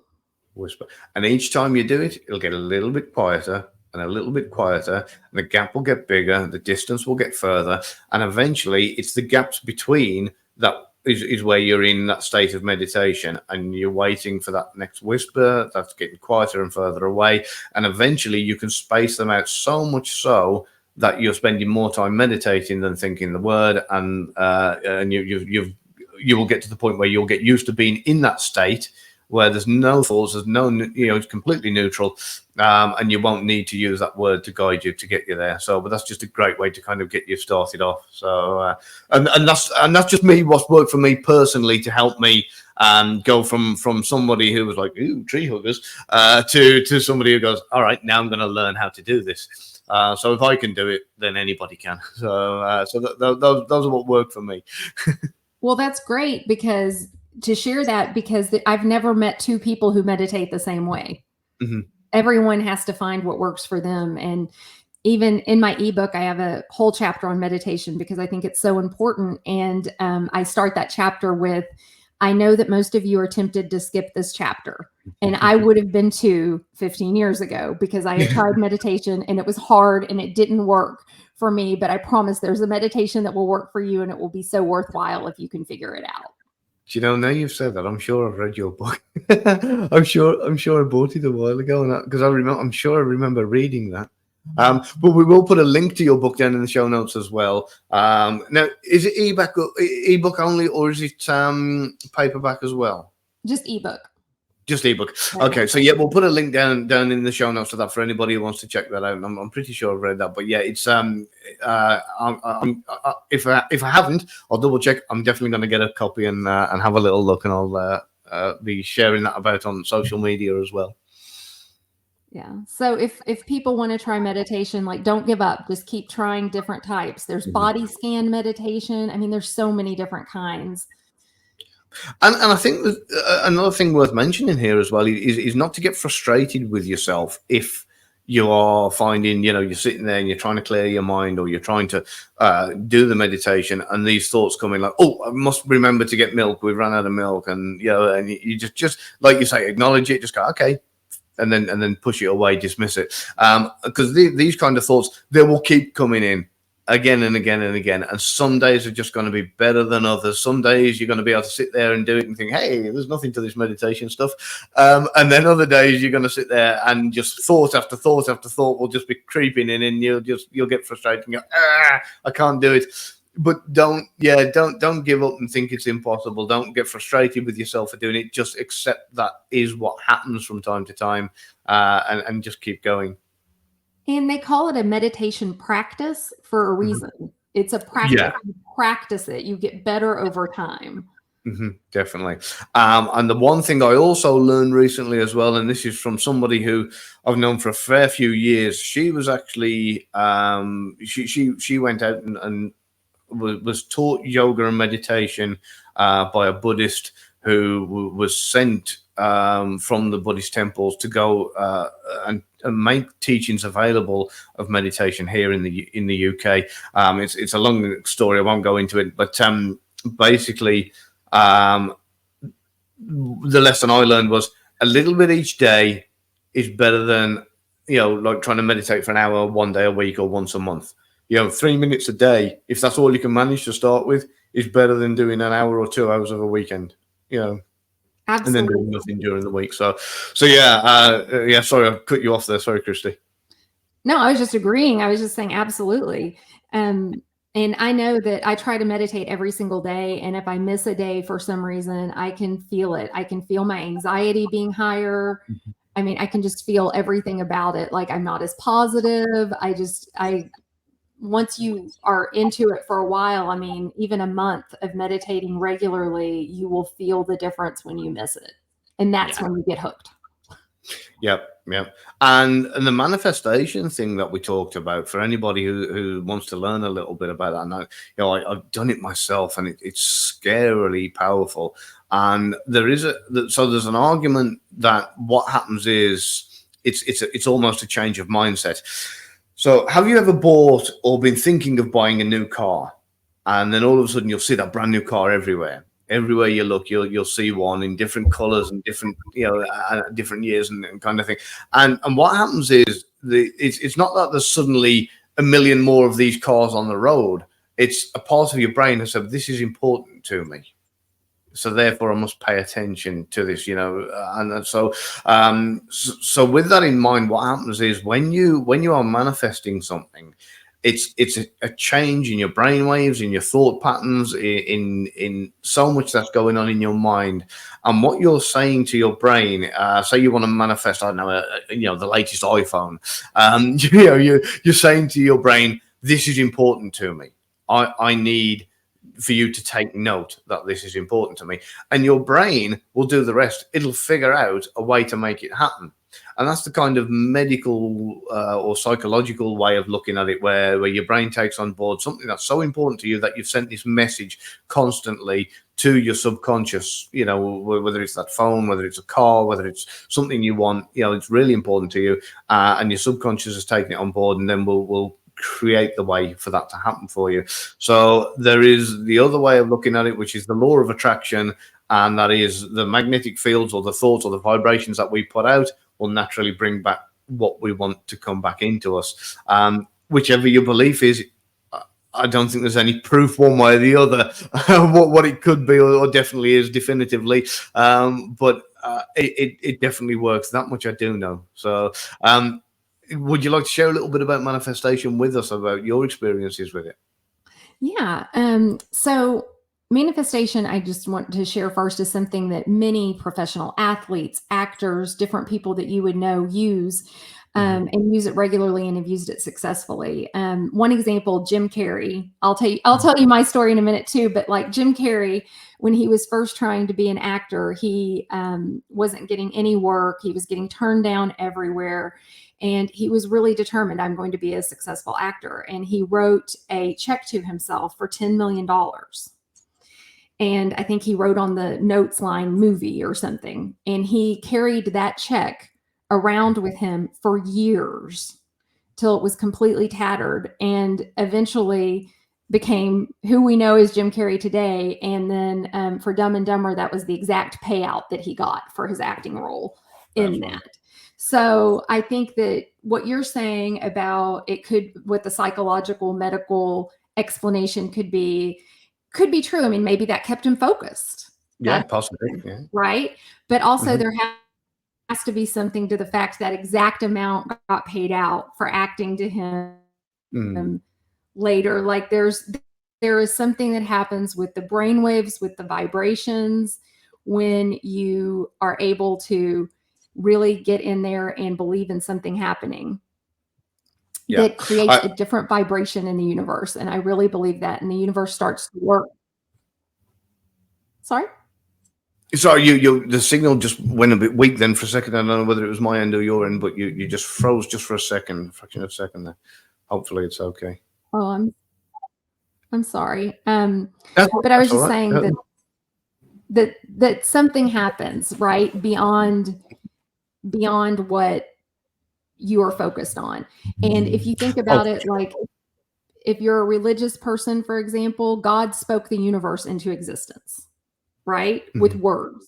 Whisper. And each time you do it, it'll get a little bit quieter and a little bit quieter, and the gap will get bigger, the distance will get further, and eventually it's the gaps between that is where you're in that state of meditation, and you're waiting for that next whisper that's getting quieter and further away, and eventually you can space them out so much so that you're spending more time meditating than thinking the word, and you will get to the point where you'll get used to being in that state where there's no thoughts, there's no, it's completely neutral, and you won't need to use that word to guide you to get you there. So, but that's just a great way to kind of get you started off. So, and that's just me, what's worked for me personally to help me go from somebody who was like, ooh, tree huggers, to somebody who goes, all right, now I'm going to learn how to do this. So if I can do it, then anybody can. So, those are what worked for me. Well, that's great to share that, because I've never met two people who meditate the same way. Mm-hmm. Everyone has to find what works for them. And even in my ebook, I have a whole chapter on meditation because I think it's so important. And I start that chapter with, I know that most of you are tempted to skip this chapter. And I would have been too 15 years ago, because I had tried meditation and it was hard and it didn't work for me. But I promise there's a meditation that will work for you, and it will be so worthwhile if you can figure it out. Now you've said that, I'm sure I've read your book. I'm sure I bought it a while ago, because I'm sure I remember reading that. But we will put a link to your book down in the show notes as well. Now, is it ebook only, or is it paperback as well? Just ebook. Just ebook. Okay, so yeah, we'll put a link down in the show notes for that, for anybody who wants to check that out. I'm pretty sure I've read that, but yeah, it's if I haven't, I'll double check. I'm definitely going to get a copy and have a little look, and I'll be sharing that about on social media as well. Yeah. So if people want to try meditation, like, don't give up. Just keep trying different types. There's body scan meditation. I mean, there's so many different kinds. And I think another thing worth mentioning here as well is not to get frustrated with yourself if you are finding, you're sitting there and you're trying to clear your mind, or you're trying to do the meditation, and these thoughts come in like, oh, I must remember to get milk. We've run out of milk. And, and you just like you say, acknowledge it, just go, okay. And then push it away, dismiss it. Because these kind of thoughts, they will keep coming in again and again and again. And some days are just going to be better than others. Some days you're going to be able to sit there and do it and think, hey, there's nothing to this meditation stuff. And then other days you're going to sit there and just thought after thought after thought will just be creeping in, and you'll get frustrated and go, I can't do it. But don't give up and think it's impossible. Don't get frustrated with yourself for doing it. Just accept that is what happens from time to time, and just keep going. And they call it a meditation practice for a reason. It's a practice. Yeah. You practice it, you get better over time. Definitely. And the one thing I also learned recently as well, and this is from somebody who I've known for a fair few years. She was actually she went out and was taught yoga and meditation by a Buddhist who was sent from the Buddhist temples to go and make teachings available of meditation here in the UK. It's a long story. I won't go into it, but basically, the lesson I learned was a little bit each day is better than, like trying to meditate for an hour one day a week or once a month. 3 minutes a day, if that's all you can manage to start with, is better than doing an hour or 2 hours of a weekend. Absolutely. And then doing nothing during the week. So yeah. Sorry, I cut you off there. Sorry, Christy. No, I was just agreeing. I was just saying absolutely. And I know that I try to meditate every single day. And if I miss a day for some reason, I can feel it. I can feel my anxiety being higher. I mean, I can just feel everything about it. Like I'm not as positive. Once you are into it for a while, I mean, even a month of meditating regularly, you will feel the difference when you miss it. And that's when you get hooked. Yep. And the manifestation thing that we talked about, for anybody who wants to learn a little bit about that, now, I've done it myself, and it's scarily powerful. And there's an argument that what happens is it's almost a change of mindset. So have you ever bought or been thinking of buying a new car, and then all of a sudden you'll see that brand new car everywhere? Everywhere you look, you'll see one in different colors and different, different years and kind of thing. And what happens is it's not that there's suddenly a million more of these cars on the road. It's a part of your brain that said, this is important to me, so therefore I must pay attention to this, And so with that in mind, what happens is when you are manifesting something, it's a change in your brain waves, in your thought patterns, in so much that's going on in your mind. And what you're saying to your brain, say you want to manifest, I don't know, the latest iPhone. You're saying to your brain, this is important to me. I need for you to take note that this is important to me. And your brain will do the rest. It'll figure out a way to make it happen. And that's the kind of medical or psychological way of looking at it, where your brain takes on board something that's so important to you that you've sent this message constantly to your subconscious, whether it's that phone, whether it's a car, whether it's something you want, it's really important to you. And your subconscious has taken it on board, and then we'll create the way for that to happen for you. So there is the other way of looking at it, which is the law of attraction. And that is the magnetic fields or the thoughts or the vibrations that we put out will naturally bring back what we want to come back into us. Whichever your belief is, I don't think there's any proof one way or the other what it could be or definitely is definitively. But it definitely works. That much I do know. So would you like to share a little bit about manifestation with us, about your experiences with it? Yeah. So manifestation, I just want to share first, is something that many professional athletes, actors, different people that you would know use and use it regularly and have used it successfully. One example, Jim Carrey. I'll tell you my story in a minute too. But like Jim Carrey, when he was first trying to be an actor, he wasn't getting any work. He was getting turned down everywhere. And he was really determined, I'm going to be a successful actor. And he wrote a check to himself for $10 million. And I think he wrote on the notes line movie or something. And he carried that check around with him for years till it was completely tattered, and eventually became who we know as Jim Carrey today. And then for Dumb and Dumber, that was the exact payout that he got for his acting role in that. So I think that what you're saying about it could, what the psychological, medical explanation could be true. I mean, maybe that kept him focused. Yeah, possibly. Yeah. Right. But also there has to be something to the fact that exact amount got paid out for acting to him later. Like there is something that happens with the brain waves, with the vibrations, when you are able to really get in there and believe in something happening that creates a different vibration in the universe. And I really believe that, and the universe starts to work. Sorry, the signal just went a bit weak then for a second. I don't know whether it was my end or your end, but you just froze just for a fraction of a second there. Hopefully it's okay. Oh, I'm sorry. But I was just saying that something happens, right? Beyond what you are focused on. And if you think about it, like if you're a religious person, for example, God spoke the universe into existence, right? With words.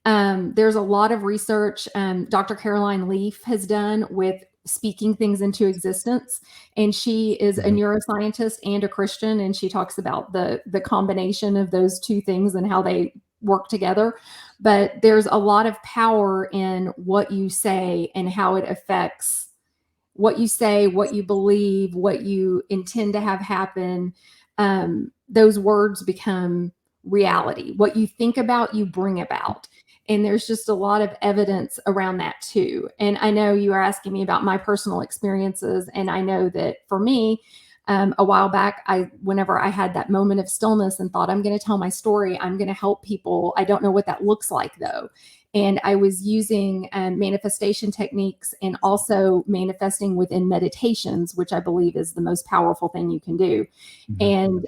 There's a lot of research Dr. Caroline Leaf has done with speaking things into existence. And she is a neuroscientist and a Christian. And she talks about the combination of those two things and how they work together. But there's a lot of power in what you say and how it affects what you say, what you believe, what you intend to have happen. Those words become reality. What you think about, you bring about. And there's just a lot of evidence around that too. And I know you are asking me about my personal experiences. And I know that for me, a while back, whenever I had that moment of stillness and thought, I'm going to tell my story, I'm going to help people. I don't know what that looks like though. And I was using manifestation techniques and also manifesting within meditations, which I believe is the most powerful thing you can do. And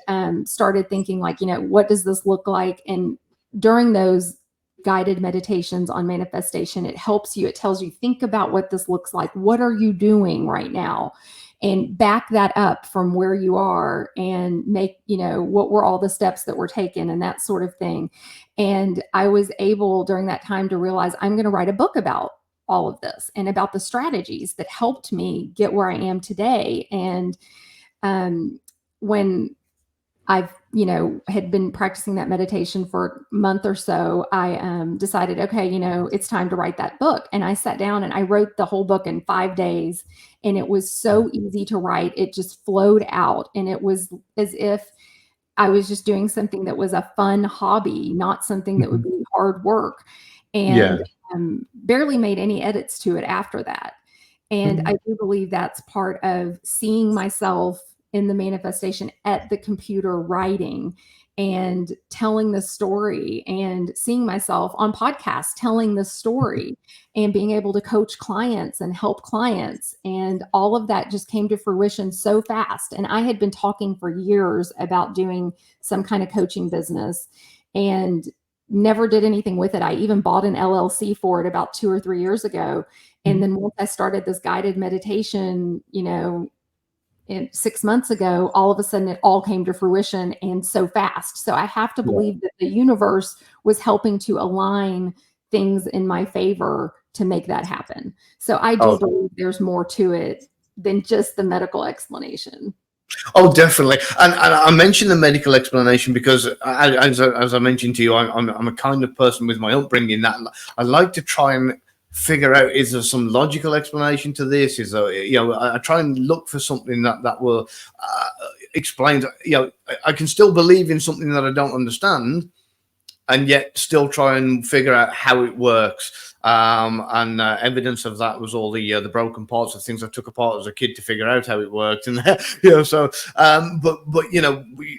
started thinking like, what does this look like? And during those guided meditations on manifestation, it helps you. It tells you, think about what this looks like. What are you doing right now? And back that up from where you are and make, what were all the steps that were taken and that sort of thing. And I was able during that time to realize I'm going to write a book about all of this and about the strategies that helped me get where I am today. And when I've, had been practicing that meditation for a month or so, I decided, okay, it's time to write that book. And I sat down and I wrote the whole book in 5 days. And it was so easy to write. It just flowed out. And it was as if I was just doing something that was a fun hobby, not something that would be hard work. And barely made any edits to it after that. And I do believe that's part of seeing myself in the manifestation at the computer writing and telling the story and seeing myself on podcasts telling the story and being able to coach clients and help clients. And all of that just came to fruition so fast. And I had been talking for years about doing some kind of coaching business and never did anything with it. I even bought an LLC for it about 2 or 3 years ago. And then once I started this guided meditation, 6 months ago, all of a sudden it all came to fruition and so fast. So I have to believe that the universe was helping to align things in my favor to make that happen. So I do believe there's more to it than just the medical explanation. Oh, definitely. And I mentioned the medical explanation because, as I mentioned to you, I'm a kind of person with my upbringing that I like to try and figure out, is there some logical explanation to this? Is there, I try and look for something that will explain. I can still believe in something that I don't understand, and yet still try and figure out how it works. And evidence of that was all the broken parts of things I took apart as a kid to figure out how it worked. And so but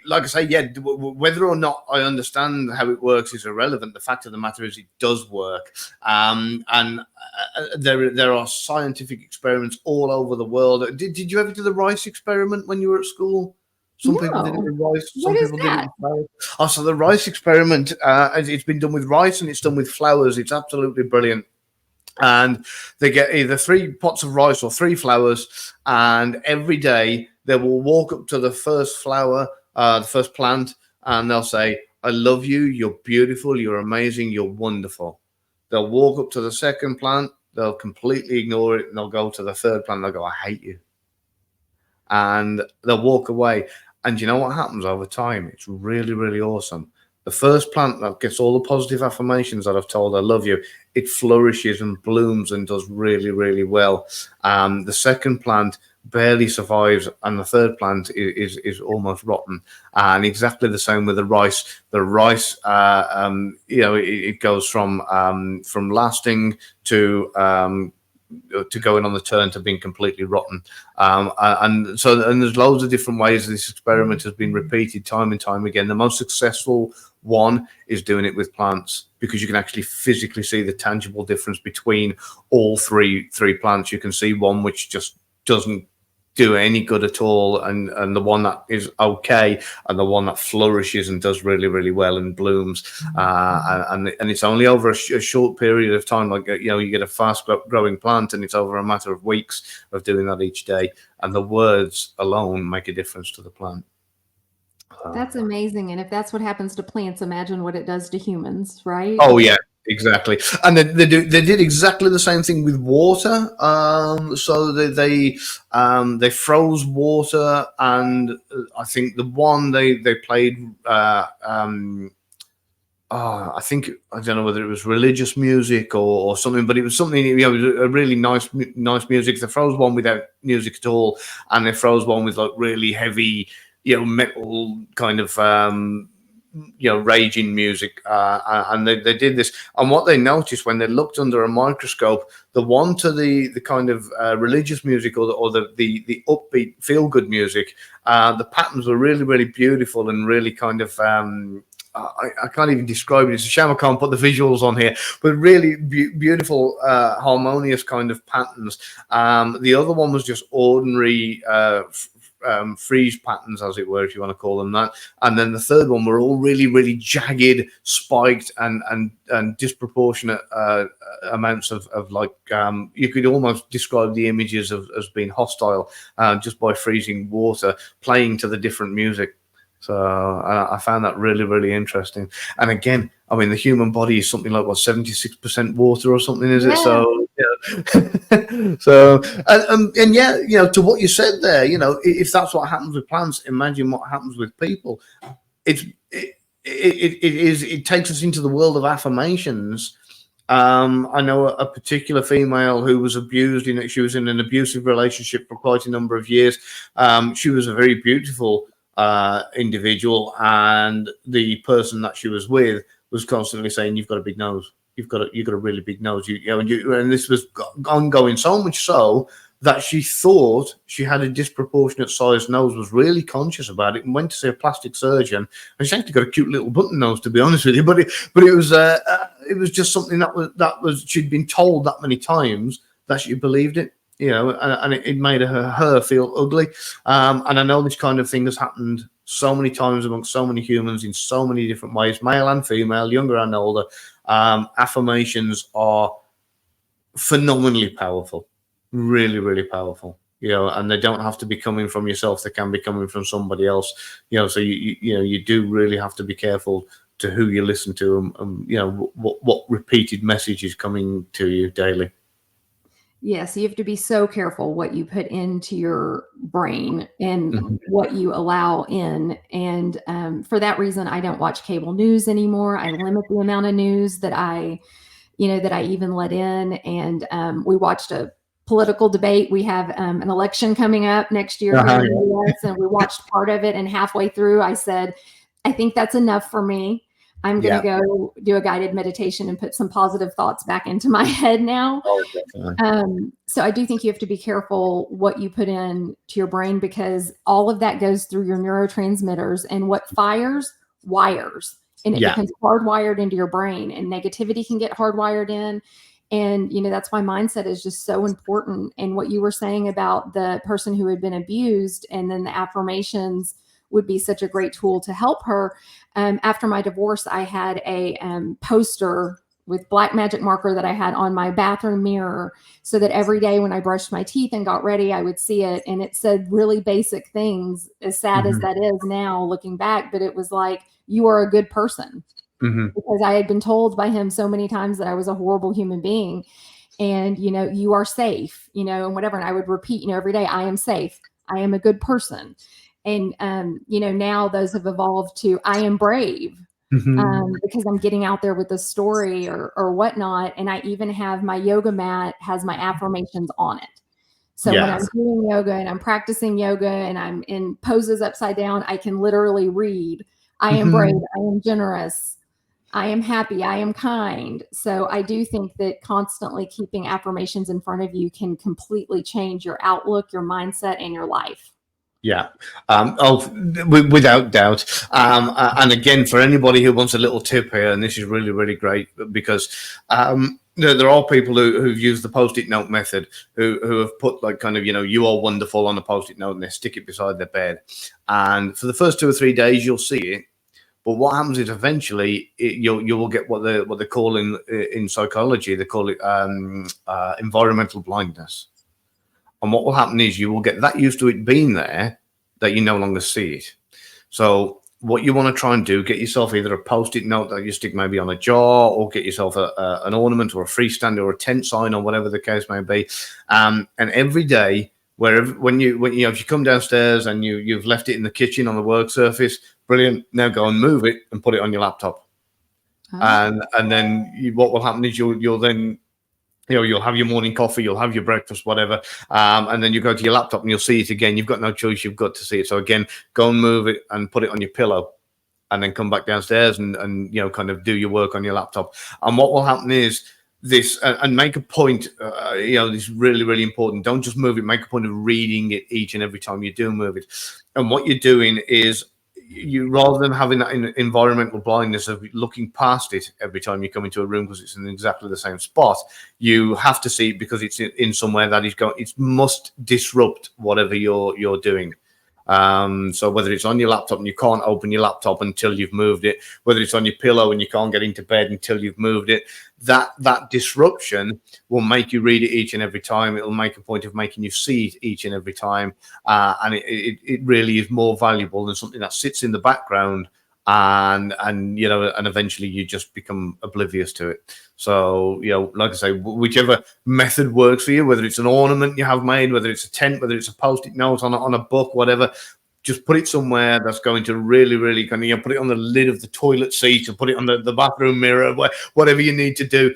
like I say, whether or not I understand how it works is irrelevant. The fact of the matter is it does work. And there are scientific experiments all over the world. Did you ever do the rice experiment when you were at school? Some people did it with rice. Some people did it with flour. So the rice experiment, it's been done with rice and it's done with flours. It's absolutely brilliant. And they get either 3 pots of rice or 3 flours, and every day they will walk up to the first flower, the first plant, and they'll say, "I love you. You're beautiful. You're amazing. You're wonderful." They'll walk up to the second plant. They'll completely ignore it, and they'll go to the third plant. They'll go, "I hate you," and they'll walk away. And you know what happens over time? It's really, really awesome. The first plant that gets all the positive affirmations that I've told, "I love you," it flourishes and blooms and does really, really well. The second plant barely survives, and the third plant is almost rotten. And exactly the same with the rice. The rice, it goes from lasting to going on the turn to being completely rotten. And there's loads of different ways this experiment has been repeated time and time again. The most successful one is doing it with plants, because you can actually physically see the tangible difference between all three plants. You can see one which just doesn't do any good at all, and the one that is okay, and the one that flourishes and does really, really well and blooms, and it's only over a short period of time. Like, you get a fast growing plant, and it's over a matter of weeks of doing that each day, and the words alone make a difference to the plant. That's amazing. And if that's what happens to plants, imagine what it does to humans, right? Oh yeah, exactly. And they did exactly the same thing with water. So they froze water, and I think the one they played. I think, I don't know whether it was religious music or something, but it was something, it was a really nice music. They froze one without music at all, and they froze one with like really heavy, metal kind of, raging music. And they did this. And what they noticed when they looked under a microscope, the one to the kind of religious music or the upbeat feel good music, the patterns were really, really beautiful and really kind of, I can't even describe it. It's a shame I can't put the visuals on here, but really beautiful, harmonious kind of patterns. The other one was just ordinary freeze patterns, as it were, if you want to call them that. And then the third one were all really, really jagged, spiked, and disproportionate amounts of like, you could almost describe the images as being hostile, just by freezing water, playing to the different music. So I found that really, really interesting. And again, I mean, the human body is something like 76% water or something, is it? So so and yeah, to what you said there, if that's what happens with plants, imagine what happens with people. It takes us into the world of affirmations. I know a particular female who was abused. She was in an abusive relationship for quite a number of years. She was a very beautiful individual, and the person that she was with was constantly saying, "You've got a big nose. You've got a really big nose." And this was ongoing, so much so that she thought she had a disproportionate sized nose, was really conscious about it, and went to see a plastic surgeon. And she actually got a cute little button nose, to be honest with you. But it was just something that was she'd been told that many times that she believed it. And it made her feel ugly. And I know this kind of thing has happened so many times amongst so many humans in so many different ways, male and female, younger and older. Affirmations are phenomenally powerful, really, really powerful. And they don't have to be coming from yourself; they can be coming from somebody else. So you do really have to be careful to who you listen to, and what repeated message is coming to you daily. Yes, you have to be so careful what you put into your brain and what you allow in. And for that reason, I don't watch cable news anymore. I limit the amount of news that I even let in. And we watched a political debate. We have an election coming up next year here in the US, and we watched part of it. And halfway through, I said, I think that's enough for me. I'm going to go do a guided meditation and put some positive thoughts back into my head now. So I do think you have to be careful what you put in to your brain, because all of that goes through your neurotransmitters, and what fires wires, and it becomes hardwired into your brain, and negativity can get hardwired in. And, that's why mindset is just so important. And what you were saying about the person who had been abused, and then the affirmations would be such a great tool to help her. After my divorce, I had a poster with black magic marker that I had on my bathroom mirror, so that every day when I brushed my teeth and got ready, I would see it. And it said really basic things, as sad as that is now looking back, but it was like, you are a good person. Because I had been told by him so many times that I was a horrible human being. And, you are safe, and whatever. And I would repeat, every day, I am safe. I am a good person. And, now those have evolved to, I am brave, because I'm getting out there with a story or whatnot. And I even have my yoga mat has my affirmations on it. So when I'm doing yoga and I'm practicing yoga and I'm in poses upside down, I can literally read, I am brave, I am generous, I am happy, I am kind. So I do think that constantly keeping affirmations in front of you can completely change your outlook, your mindset, and your life. Yeah, without doubt. And again, for anybody who wants a little tip here, and this is really, really great, because there are people who've used the post-it note method who have put like kind of, you are wonderful on a post-it note and they stick it beside their bed. And for the first 2 or 3 days, you'll see it. But what happens is eventually you will get what they call in psychology, they call it environmental blindness. And what will happen is you will get that used to it being there that you no longer see it. So what you want to try and do, get yourself either a post-it note that you stick maybe on a jar, or get yourself an ornament or a freestand or a tent sign or whatever the case may be. And every day, when you if you come downstairs and you've left it in the kitchen on the work surface, brilliant. Now go and move it and put it on your laptop. And then what will happen is you'll then you'll have your morning coffee, you'll have your breakfast, whatever, and then you go to your laptop and you'll see it again. You've got no choice, you've got to see it. So again, go and move it and put it on your pillow, and then come back downstairs and kind of do your work on your laptop. And what will happen is this, and make a point, this is really, really important. Don't just move it, make a point of reading it each and every time you do move it. And what you're doing is, you, rather than having that environmental blindness of looking past it every time you come into a room because it's in exactly the same spot, you have to see it because it's in somewhere that is going. It must disrupt whatever you're doing. So whether it's on your laptop and you can't open your laptop until you've moved it, whether it's on your pillow and you can't get into bed until you've moved it, that disruption will make you read it each and every time. It'll make a point of making you see it each and every time. And it really is more valuable than something that sits in the background and eventually you just become oblivious to it. So, like I say, whichever method works for you, whether it's an ornament you have made, whether it's a tent, whether it's a post-it note on a book, whatever, just put it somewhere that's going to really, really kind of, put it on the lid of the toilet seat or put it on the bathroom mirror, whatever you need to do.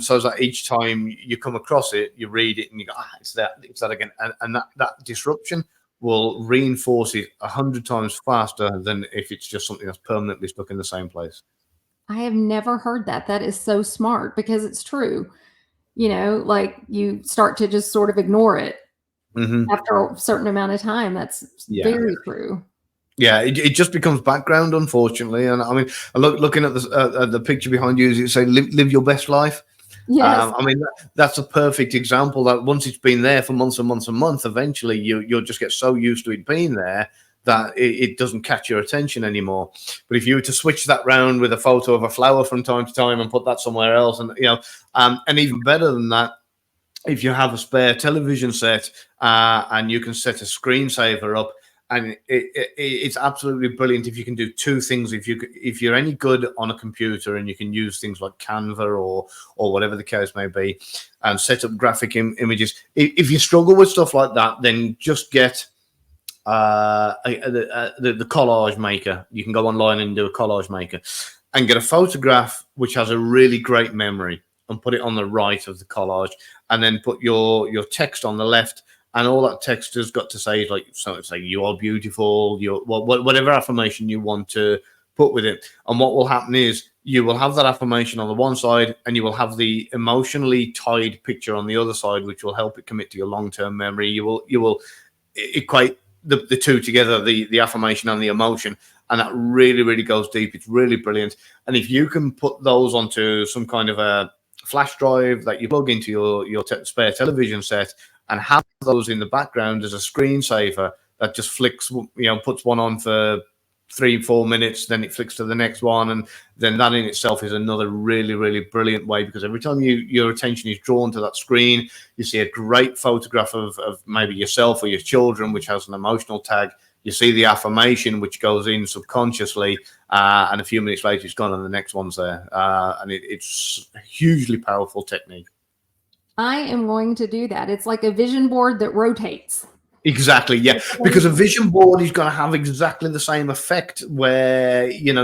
So that each time you come across it, you read it and you go, it's that again. And that disruption will reinforce it 100 times faster than if it's just something that's permanently stuck in the same place. I have never heard that. That is so smart, because it's true. Like you start to just sort of ignore it after a certain amount of time. That's very true. Yeah, it just becomes background, unfortunately. And I mean, looking at the picture behind you, you say, live your best life. Yes. I mean, that's a perfect example that once it's been there for months and months and months, eventually you'll just get so used to it being there that it doesn't catch your attention anymore. But if you were to switch that round with a photo of a flower from time to time and put that somewhere else, and and even better than that, if you have a spare television set and you can set a screensaver up, and it's absolutely brilliant if you can do two things. If you're any good on a computer and you can use things like Canva or whatever the case may be, and set up graphic images. If you struggle with stuff like that, then just get the collage maker. You can go online and do a collage maker and get a photograph which has a really great memory and put it on the right of the collage, and then put your text on the left. And all that text has got to say is like, so say, you are beautiful, whatever affirmation you want to put with it. And what will happen is you will have that affirmation on the one side, and you will have the emotionally tied picture on the other side, which will help it commit to your long-term memory. You will equate the two together, the affirmation and the emotion, and that really, really goes deep. It's really brilliant. And if you can put those onto some kind of a flash drive that you plug into your spare television set, and have those in the background as a screensaver that just flicks, puts one on for 3-4 minutes, then it flicks to the next one, and then that in itself is another really, really brilliant way, because every time your attention is drawn to that screen, you see a great photograph of maybe yourself or your children, which has an emotional tag. You see the affirmation, which goes in subconsciously, and a few minutes later, it's gone, and the next one's there. And it's a hugely powerful technique. I am going to do that. It's like a vision board that rotates. Exactly, yeah, because a vision board is going to have exactly the same effect, where you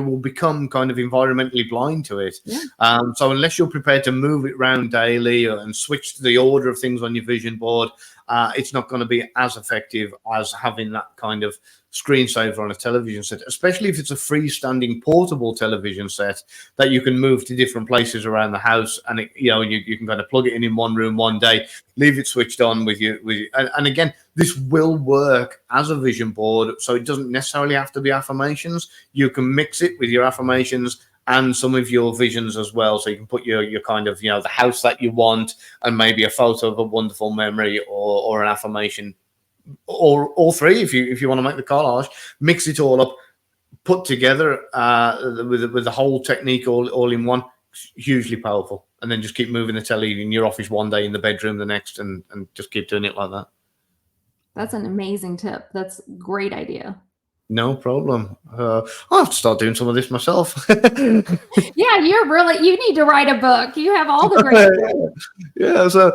will become kind of environmentally blind to it. Yeah. So unless you're prepared to move it around daily and switch the order of things on your vision board, it's not going to be as effective as having that kind of screensaver on a television set, especially if it's a freestanding portable television set that you can move to different places around the house, and you can kind of plug it in one room one day, leave it switched on with you. And again, this will work as a vision board, so it doesn't necessarily have to be affirmations. You can mix it with your affirmations and some of your visions as well. So you can put your kind of, the house that you want, and maybe a photo of a wonderful memory, or an affirmation, or all three if you want to make the collage. Mix it all up, put together with the whole technique all in one. Hugely powerful. And then just keep moving the telly in your office one day, in the bedroom the next, and just keep doing it like that. That's an amazing tip. That's a great idea. No problem. I'll have to start doing some of this myself. Yeah, you need to write a book. You have all the great Yeah. So,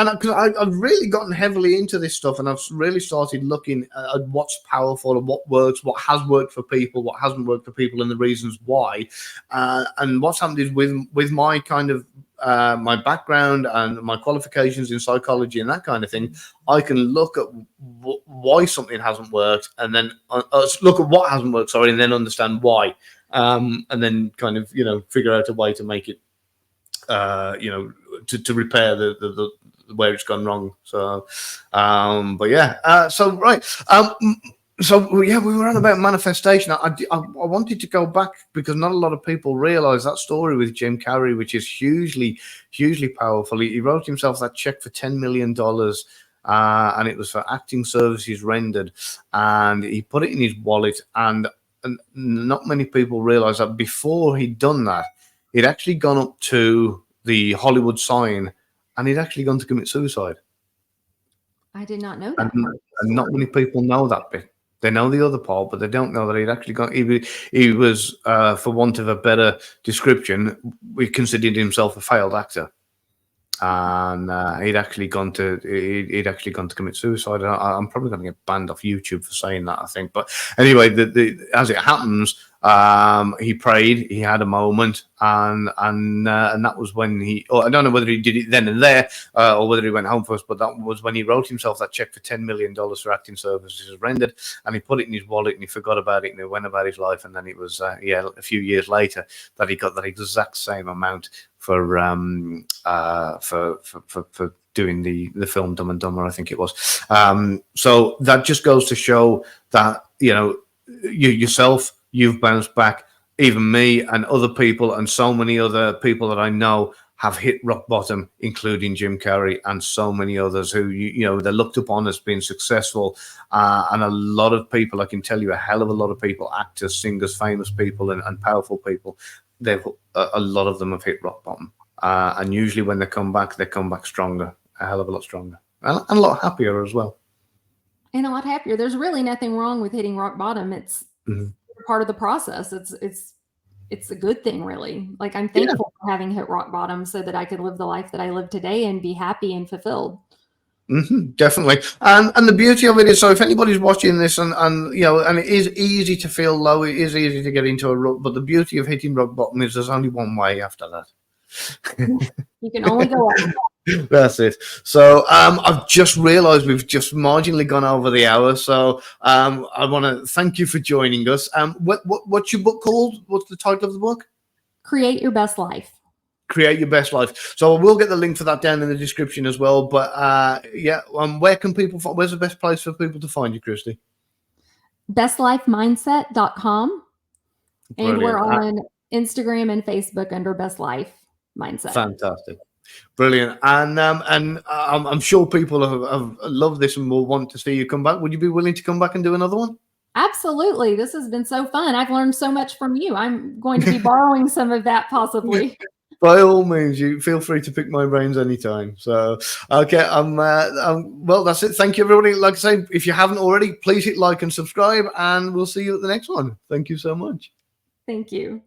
because I've really gotten heavily into this stuff, and I've really started looking at what's powerful and what works, what has worked for people, what hasn't worked for people, and the reasons why. And what's happened is with my kind of my background and my qualifications in psychology and that kind of thing, I can look at why something hasn't worked, and then look at what hasn't worked, and then understand why, and then kind of figure out a way to make it, to repair the where it's gone wrong. So, but yeah, so right. So yeah, we were on about manifestation. I wanted to go back because not a lot of people realize that story with Jim Carrey, which is hugely powerful. He wrote himself that check for $10 million, and it was for acting services rendered, and he put it in his wallet. And not many people realize that before he'd done that, he'd actually gone up to the Hollywood sign, and he'd actually gone to commit suicide. I did not know that. And not many people know that bit. They know the other part, but they don't know that he'd actually gone. He was, for want of a better description, we considered himself a failed actor, and he'd actually gone to commit suicide. I'm probably going to get banned off YouTube for saying that, I think. But anyway, as it happens, he prayed. He had a moment, and that was when I don't know whether he did it then and there, or whether he went home first. But that was when he wrote himself that check for $10 million for acting services rendered, and he put it in his wallet, and he forgot about it, and he went about his life. And then it was a few years later that he got that exact same amount for doing the film Dumb and Dumber, I think it was. So that just goes to show that yourself. You've bounced back. Even me and other people and so many other people that I know have hit rock bottom, including Jim Carrey and so many others who, they're looked upon as being successful. And a lot of people, I can tell you, a hell of a lot of people, actors, singers, famous people and powerful people, a lot of them have hit rock bottom. And usually when they come back stronger, a hell of a lot stronger, and a lot happier as well. And a lot happier. There's really nothing wrong with hitting rock bottom. It's part of the process. It's a good thing, really. Like, I'm thankful for having hit rock bottom so that I could live the life that I live today and be happy and fulfilled. Definitely. And the beauty of it is, so if anybody's watching this and it is easy to feel low, it is easy to get into a rut, but the beauty of hitting rock bottom is there's only one way after that. You can only go up. That's it. So I've just realized we've just marginally gone over the hour. So I want to thank you for joining us. What's your book called? What's the title of the book? Create Your Best Life. Create Your Best Life. So I will get the link for that down in the description as well. But where can people find, where's the best place for people to find you, Christy? bestlifemindset.com. Brilliant. And we're on Instagram and Facebook under Best Life Mindset. Fantastic. Brilliant. And I'm sure people have loved this and will want to see you come back. Would you be willing to come back and do another one? Absolutely. This has been so fun. I've learned so much from you. I'm going to be borrowing some of that possibly. By all means, you feel free to pick my brains anytime. So, okay. Well, that's it. Thank you, everybody. Like I say, if you haven't already, please hit like and subscribe, and we'll see you at the next one. Thank you so much. Thank you.